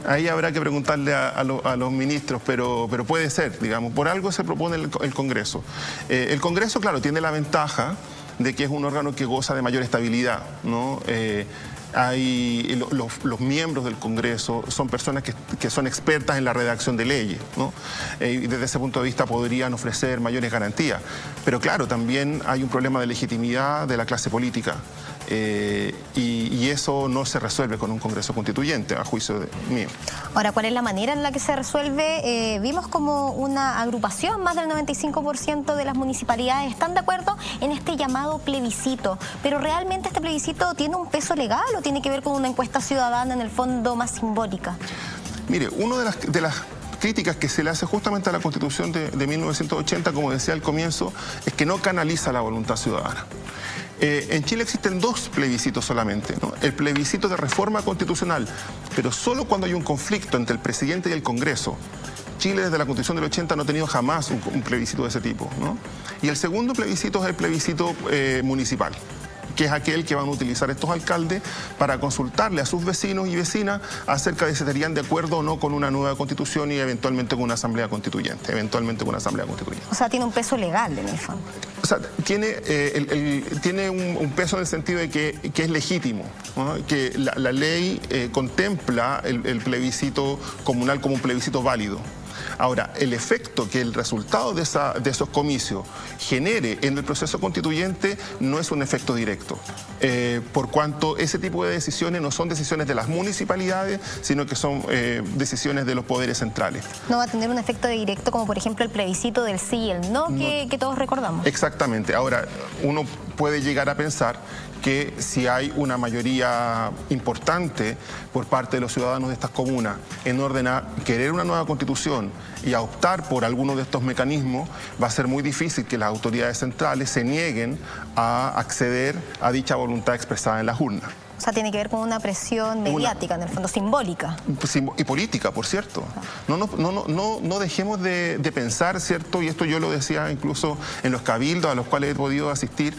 E: Ahí habrá que preguntarle a los ministros, pero puede ser, digamos. Por algo se propone el Congreso. El Congreso, claro, tiene la ventaja de que es un órgano que goza de mayor estabilidad, ¿no? Los miembros del Congreso son personas que son expertas en la redacción de leyes, ¿no? Y desde ese punto de vista podrían ofrecer mayores garantías. Pero claro, también hay un problema de legitimidad de la clase política. Y eso no se resuelve con un Congreso Constituyente, a juicio mío.
A: Ahora, ¿cuál es la manera en la que se resuelve? Vimos como una agrupación, más del 95% de las municipalidades están de acuerdo en este llamado plebiscito. Pero ¿realmente este plebiscito tiene un peso legal o tiene que ver con una encuesta ciudadana en el fondo más simbólica?
E: Mire, una de las críticas que se le hace justamente a la Constitución de 1980, como decía al comienzo, es que no canaliza la voluntad ciudadana. En Chile existen dos plebiscitos solamente, ¿no? El plebiscito de reforma constitucional, pero solo cuando hay un conflicto entre el presidente y el Congreso. Chile desde la Constitución del 80 no ha tenido jamás un plebiscito de ese tipo, ¿no? Y el segundo plebiscito es el plebiscito municipal, que es aquel que van a utilizar estos alcaldes para consultarle a sus vecinos y vecinas acerca de si estarían de acuerdo o no con una nueva constitución y eventualmente con una asamblea constituyente.
A: O sea, tiene un peso legal en el fondo.
E: O sea, tiene un peso en el sentido de que es legítimo, ¿no? Que la ley contempla el plebiscito comunal como un plebiscito válido. Ahora, el efecto que el resultado de esos comicios genere en el proceso constituyente no es un efecto directo, por cuanto ese tipo de decisiones no son decisiones de las municipalidades, sino que son decisiones de los poderes centrales.
A: No va a tener un efecto directo como por ejemplo el plebiscito del sí y el no, que todos recordamos.
E: Exactamente. Ahora, uno puede llegar a pensar que si hay una mayoría importante por parte de los ciudadanos de estas comunas en orden a querer una nueva constitución y a optar por alguno de estos mecanismos, va a ser muy difícil que las autoridades centrales se nieguen a acceder a dicha voluntad expresada en las urnas.
A: O sea, tiene que ver con una presión mediática, en el fondo, simbólica.
E: Y política, por cierto. No dejemos de pensar, ¿cierto? Y esto yo lo decía incluso en los cabildos a los cuales he podido asistir,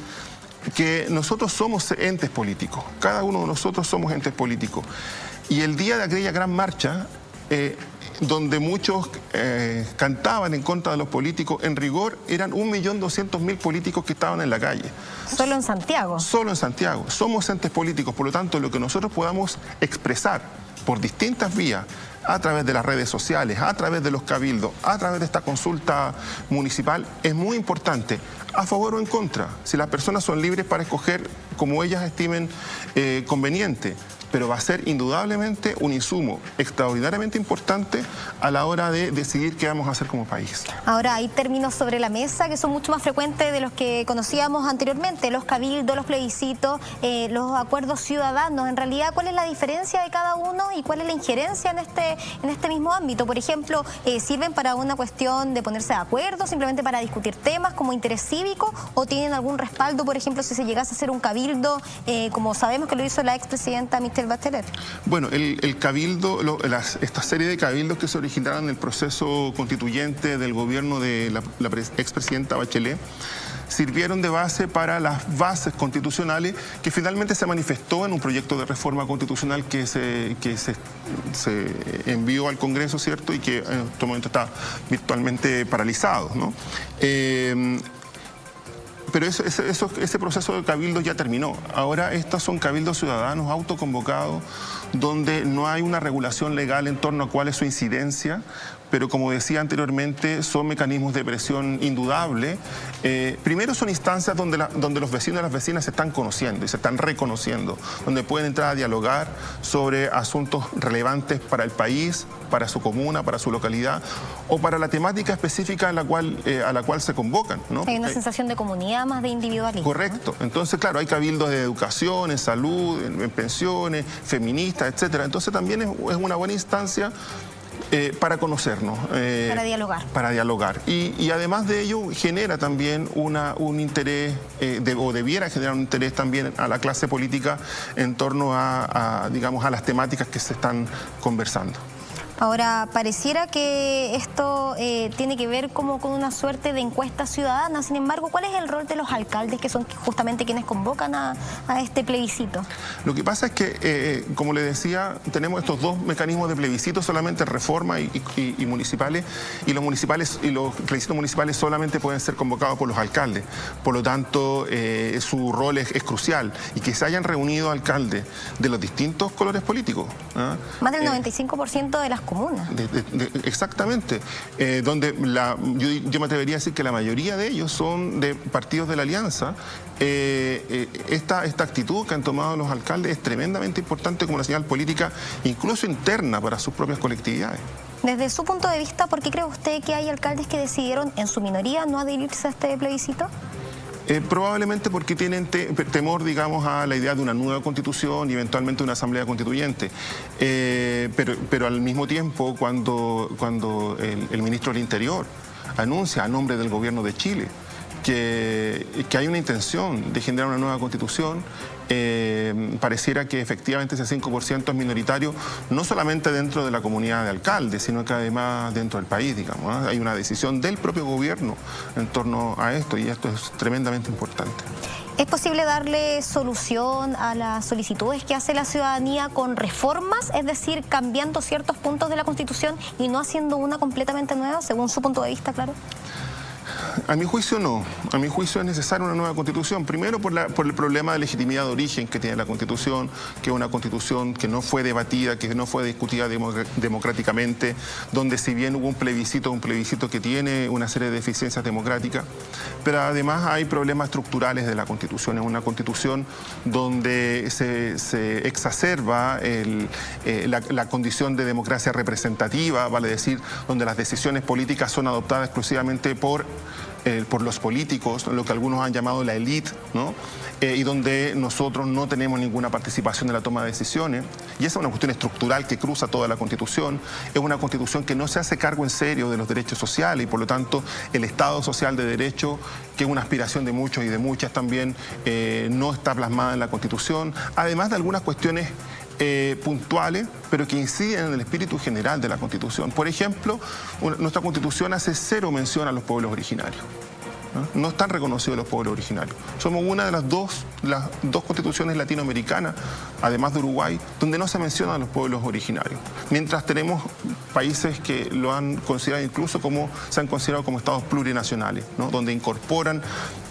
E: que nosotros somos entes políticos, cada uno de nosotros somos entes políticos. Y el día de aquella gran marcha, donde muchos cantaban en contra de los políticos, en rigor eran 1.200.000 políticos que estaban en la calle.
A: ¿Solo en Santiago?
E: Solo en Santiago. Somos entes políticos, por lo tanto, lo que nosotros podamos expresar por distintas vías, a través de las redes sociales, a través de los cabildos, a través de esta consulta municipal, es muy importante, a favor o en contra. Si las personas son libres para escoger como ellas estimen conveniente, pero va a ser indudablemente un insumo extraordinariamente importante a la hora de decidir qué vamos a hacer como país.
A: Ahora, hay términos sobre la mesa que son mucho más frecuentes de los que conocíamos anteriormente, los cabildos, los plebiscitos, los acuerdos ciudadanos. En realidad, ¿cuál es la diferencia de cada uno y cuál es la injerencia en este mismo ámbito? Por ejemplo, ¿sirven para una cuestión de ponerse de acuerdo, simplemente para discutir temas como interés cívico, o tienen algún respaldo, por ejemplo, si se llegase a hacer un cabildo, como sabemos que lo hizo la expresidenta Michelle Bachelet?
E: Bueno, el cabildo, esta serie de cabildos que se originaron en el proceso constituyente del gobierno de la expresidenta Bachelet, sirvieron de base para las bases constitucionales que finalmente se manifestó en un proyecto de reforma constitucional que se envió al Congreso, ¿cierto? Y que en este momento está virtualmente paralizado, ¿no? Pero ese proceso de cabildo ya terminó. Ahora estos son cabildos ciudadanos autoconvocados, donde no hay una regulación legal en torno a cuál es su incidencia, pero como decía anteriormente, son mecanismos de presión indudable. Primero son instancias donde los vecinos y las vecinas se están conociendo y se están reconociendo, donde pueden entrar a dialogar sobre asuntos relevantes para el país, para su comuna, para su localidad, o para la temática específica a la cual se convocan, ¿no?
A: Hay una sensación de comunidad más de individualismo.
E: Correcto. Entonces, claro, hay cabildos de educación, en salud, en pensiones, feministas, etcétera. Entonces también es una buena instancia para conocernos.
A: Para dialogar.
E: Para dialogar. Y además de ello, genera también un interés, o debiera generar un interés también a la clase política en torno digamos, a las temáticas que se están conversando.
A: Ahora, pareciera que esto tiene que ver como con una suerte de encuesta ciudadana. Sin embargo, ¿cuál es el rol de los alcaldes, que son justamente quienes convocan a este plebiscito?
E: Lo que pasa es que, como le decía, tenemos estos dos mecanismos de plebiscito, solamente reforma y municipales, y los plebiscitos municipales solamente pueden ser convocados por los alcaldes. Por lo tanto, su rol es crucial, y que se hayan reunido alcaldes de los distintos colores políticos.
A: Más del 95% de las comunas.
E: Exactamente. Donde yo me atrevería a decir que la mayoría de ellos son de partidos de la Alianza. Esta actitud que han tomado los alcaldes es tremendamente importante como una señal política, incluso interna, para sus propias colectividades.
A: Desde su punto de vista, ¿por qué cree usted que hay alcaldes que decidieron, en su minoría, no adherirse a este plebiscito?
E: Probablemente porque tienen temor, digamos, a la idea de una nueva constitución y eventualmente una asamblea constituyente. Pero al mismo tiempo, cuando el ministro del Interior anuncia a nombre del gobierno de Chile que hay una intención de generar una nueva constitución. Pareciera que efectivamente ese 5% es minoritario, no solamente dentro de la comunidad de alcaldes, sino que además dentro del país, digamos. Hay una decisión del propio gobierno en torno a esto, y esto es tremendamente importante.
A: ¿Es posible darle solución a las solicitudes que hace la ciudadanía con reformas, es decir, cambiando ciertos puntos de la Constitución y no haciendo una completamente nueva, según su punto de vista, claro?
E: A mi juicio no. A mi juicio es necesaria una nueva Constitución. Primero por el problema de legitimidad de origen que tiene la Constitución, que es una Constitución que no fue debatida, que no fue discutida democráticamente, donde si bien hubo un plebiscito que tiene una serie de deficiencias democráticas, pero además hay problemas estructurales de la Constitución. Es una Constitución donde se exacerba la condición de democracia representativa, vale decir, donde las decisiones políticas son adoptadas exclusivamente por los políticos, lo que algunos han llamado la élite, ¿no? Y donde nosotros no tenemos ninguna participación en la toma de decisiones. Y esa es una cuestión estructural que cruza toda la Constitución. Es una Constitución que no se hace cargo en serio de los derechos sociales y por lo tanto el Estado social de derecho, que es una aspiración de muchos y de muchas también, no está plasmada en la Constitución. Además de algunas cuestiones puntuales, pero que inciden en el espíritu general de la Constitución. Por ejemplo, nuestra Constitución hace cero mención a los pueblos originarios. No están reconocidos los pueblos originarios. Somos una de las dos constituciones latinoamericanas, además de Uruguay, donde no se mencionan a los pueblos originarios. Mientras tenemos países que lo han considerado incluso se han considerado como estados plurinacionales, ¿no? Donde incorporan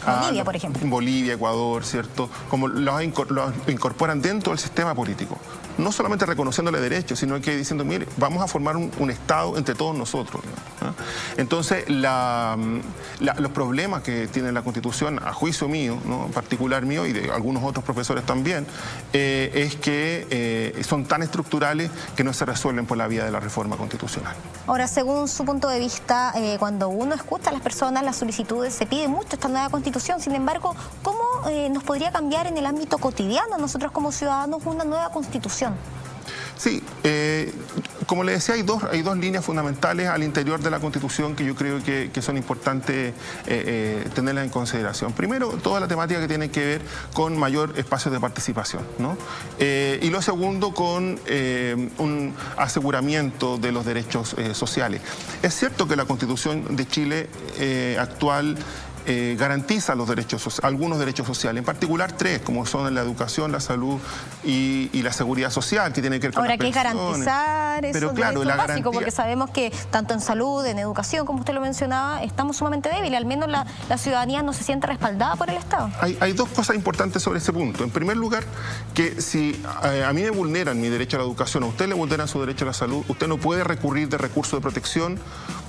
A: Bolivia, por ejemplo.
E: Bolivia, Ecuador, ¿cierto? Como los incorporan dentro del sistema político. No solamente reconociéndole derechos, sino que diciendo, mire, vamos a formar un Estado entre todos nosotros, ¿no? Entonces, los problemas que tiene la Constitución, a juicio mío, ¿no? En particular mío y de algunos otros profesores también, es que son tan estructurales que no se resuelven por la vía de la reforma constitucional.
A: Ahora, según su punto de vista, cuando uno escucha a las personas, las solicitudes, se pide mucho esta nueva Constitución. Sin embargo, ¿cómo nos podría cambiar en el ámbito cotidiano nosotros como ciudadanos una nueva Constitución?
E: Sí, como le decía, hay dos líneas fundamentales al interior de la Constitución que yo creo que son importantes tenerlas en consideración. Primero, toda la temática que tiene que ver con mayor espacio de participación, ¿no? Y lo segundo, con un aseguramiento de los derechos sociales. Es cierto que la Constitución de Chile actual garantiza algunos derechos sociales, en particular 3, como son la educación, la salud y la seguridad social, que tiene que ver con
A: ahora,
E: las pensiones.
A: ¿qué garantizar esos
E: Pero claro,
A: derechos
E: la
A: básicos? Porque sabemos que tanto en salud, en educación, como usted lo mencionaba, estamos sumamente débiles. Al menos la ciudadanía no se siente respaldada por el Estado.
E: Hay dos cosas importantes sobre ese punto. En primer lugar, que si a mí me vulneran mi derecho a la educación, a usted le vulneran su derecho a la salud, usted no puede recurrir de recurso de protección,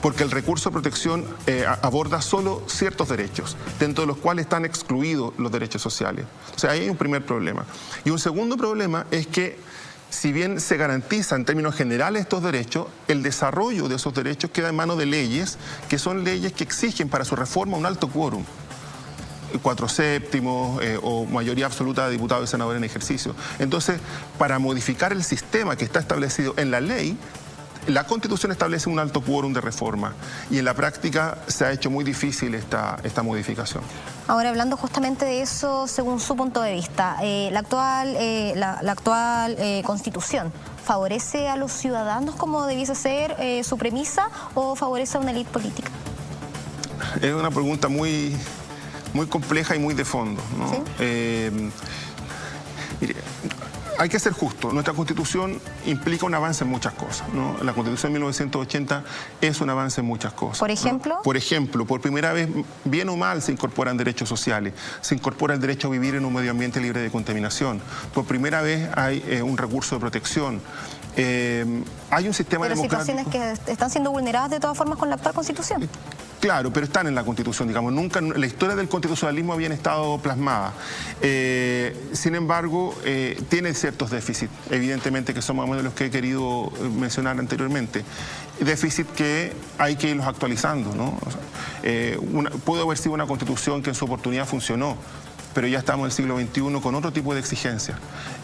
E: porque el recurso de protección aborda solo ciertos derechos, dentro de los cuales están excluidos los derechos sociales. O sea, ahí hay un primer problema. Y un segundo problema es que, si bien se garantiza en términos generales estos derechos, el desarrollo de esos derechos queda en manos de leyes, que son leyes que exigen para su reforma un alto quórum. 4/7 o mayoría absoluta de diputados y senadores en ejercicio. Entonces, para modificar el sistema que está establecido en la ley, la Constitución establece un alto quórum de reforma y en la práctica se ha hecho muy difícil esta modificación.
A: Ahora, hablando justamente de eso, según su punto de vista, la actual Constitución, ¿favorece a los ciudadanos como debiese ser su premisa o favorece a una élite política?
E: Es una pregunta muy compleja y muy de fondo, ¿no? ¿Sí? Mire, hay que ser justo. Nuestra Constitución implica un avance en muchas cosas, ¿no? La Constitución de 1980 es un avance en muchas cosas.
A: ¿Por ejemplo?
E: ¿No? Por ejemplo, por primera vez, bien o mal, se incorporan derechos sociales. Se incorpora el derecho a vivir en un medio ambiente libre de contaminación. Por primera vez hay un recurso de protección. Hay un sistema democrático.
A: Pero situaciones que están siendo vulneradas de todas formas con la actual Constitución.
E: Claro, pero están en la Constitución, digamos. Nunca la historia del constitucionalismo habían estado plasmada. Sin embargo, tiene ciertos déficits, evidentemente, que son más o menos los que he querido mencionar anteriormente. Déficit que hay que irlos actualizando, ¿no? O sea, pudo haber sido una Constitución que en su oportunidad funcionó, pero ya estamos en el siglo XXI con otro tipo de exigencias.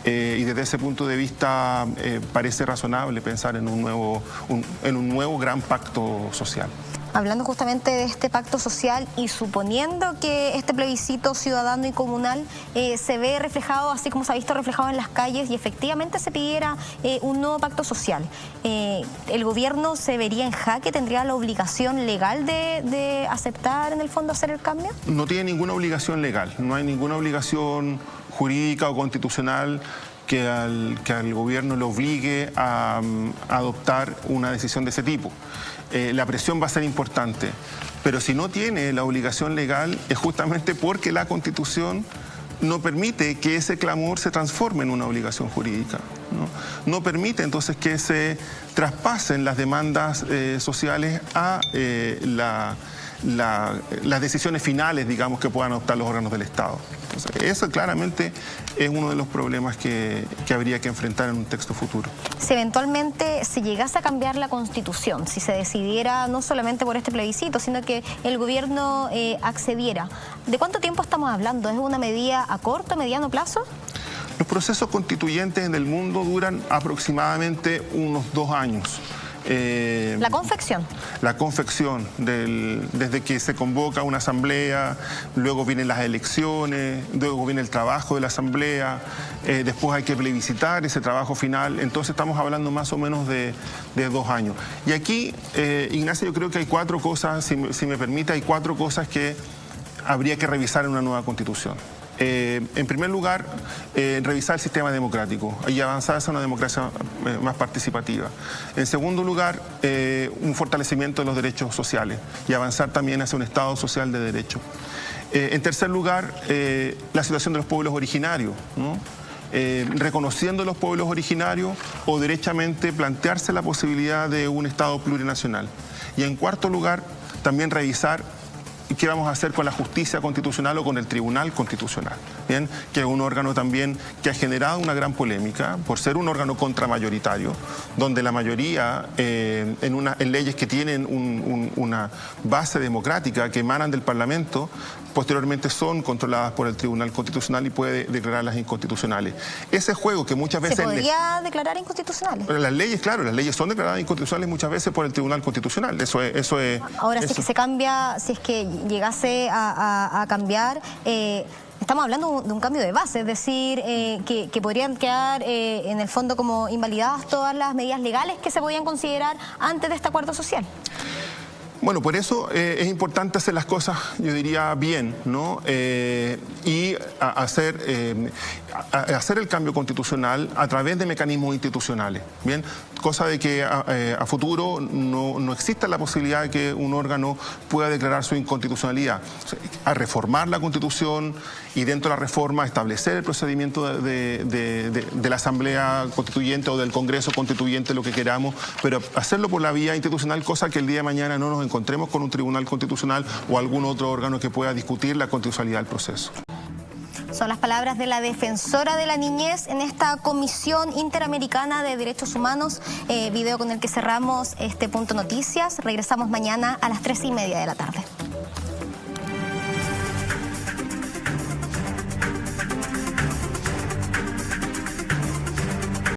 E: Y desde ese punto de vista parece razonable pensar en un nuevo gran pacto social.
A: hablando justamente de este pacto social y suponiendo que este plebiscito ciudadano y comunal se ve reflejado, así como se ha visto reflejado en las calles, y efectivamente se pidiera un nuevo pacto social, ¿el gobierno se vería en jaque? ¿Tendría la obligación legal de aceptar en el fondo hacer el cambio?
E: No tiene ninguna obligación legal, no hay ninguna obligación jurídica o constitucional que al gobierno le obligue a adoptar una decisión de ese tipo. La presión va a ser importante, pero si no tiene la obligación legal es justamente porque la Constitución no permite que ese clamor se transforme en una obligación jurídica, no permite entonces que se traspasen las demandas sociales a las decisiones finales, digamos, que puedan adoptar los órganos del Estado. Entonces, eso claramente es uno de los problemas que habría que enfrentar en un texto futuro.
A: Si eventualmente se llegase a cambiar la Constitución, si se decidiera no solamente por este plebiscito, sino que el gobierno accediera, ¿de cuánto tiempo estamos hablando? ¿Es una medida a corto, mediano plazo?
E: Los procesos constituyentes en el mundo duran aproximadamente unos 2 años.
A: La confección.
E: La confección, desde que se convoca una asamblea, luego vienen las elecciones, luego viene el trabajo de la asamblea, después hay que plebiscitar ese trabajo final, entonces estamos hablando más o menos de 2 años. Y aquí, Ignacio, yo creo que hay 4 cosas, si me permite, hay 4 cosas que habría que revisar en una nueva Constitución. En primer lugar, revisar el sistema democrático y avanzar hacia una democracia más participativa. En segundo lugar, un fortalecimiento de los derechos sociales y avanzar también hacia un Estado social de derecho. En tercer lugar, la situación de los pueblos originarios, ¿no? Reconociendo los pueblos originarios o derechamente plantearse la posibilidad de un Estado plurinacional. Y en cuarto lugar, también revisar qué vamos a hacer con la justicia constitucional o con el Tribunal Constitucional, ¿bien? Que es un órgano también que ha generado una gran polémica por ser un órgano contramayoritario, donde la mayoría en leyes que tienen una base democrática, que emanan del Parlamento, posteriormente son controladas por el Tribunal Constitucional y puede declararlas inconstitucionales. Ese juego que muchas veces...
A: ¿Se podría declarar inconstitucionales?
E: Las leyes, claro, las leyes son declaradas inconstitucionales muchas veces por el Tribunal Constitucional. Eso es.
A: Ahora, si es que se cambia, si es que llegase a cambiar, estamos hablando de un cambio de base, es decir, que podrían quedar en el fondo como invalidadas todas las medidas legales que se podían considerar antes de este acuerdo social.
E: Bueno, por eso es importante hacer las cosas, yo diría, bien, ¿no? Y hacer el cambio constitucional a través de mecanismos institucionales, ¿bien? Cosa de que a futuro no exista la posibilidad de que un órgano pueda declarar su inconstitucionalidad. O sea, a reformar la Constitución y dentro de la reforma establecer el procedimiento de la Asamblea Constituyente o del Congreso Constituyente, lo que queramos, pero hacerlo por la vía institucional, cosa que el día de mañana no nos encontremos con un Tribunal Constitucional o algún otro órgano que pueda discutir la constitucionalidad del proceso.
A: Son las palabras de la defensora de la niñez en esta Comisión Interamericana de Derechos Humanos, video con el que cerramos este Punto Noticias. Regresamos mañana a las 3:30 de la tarde.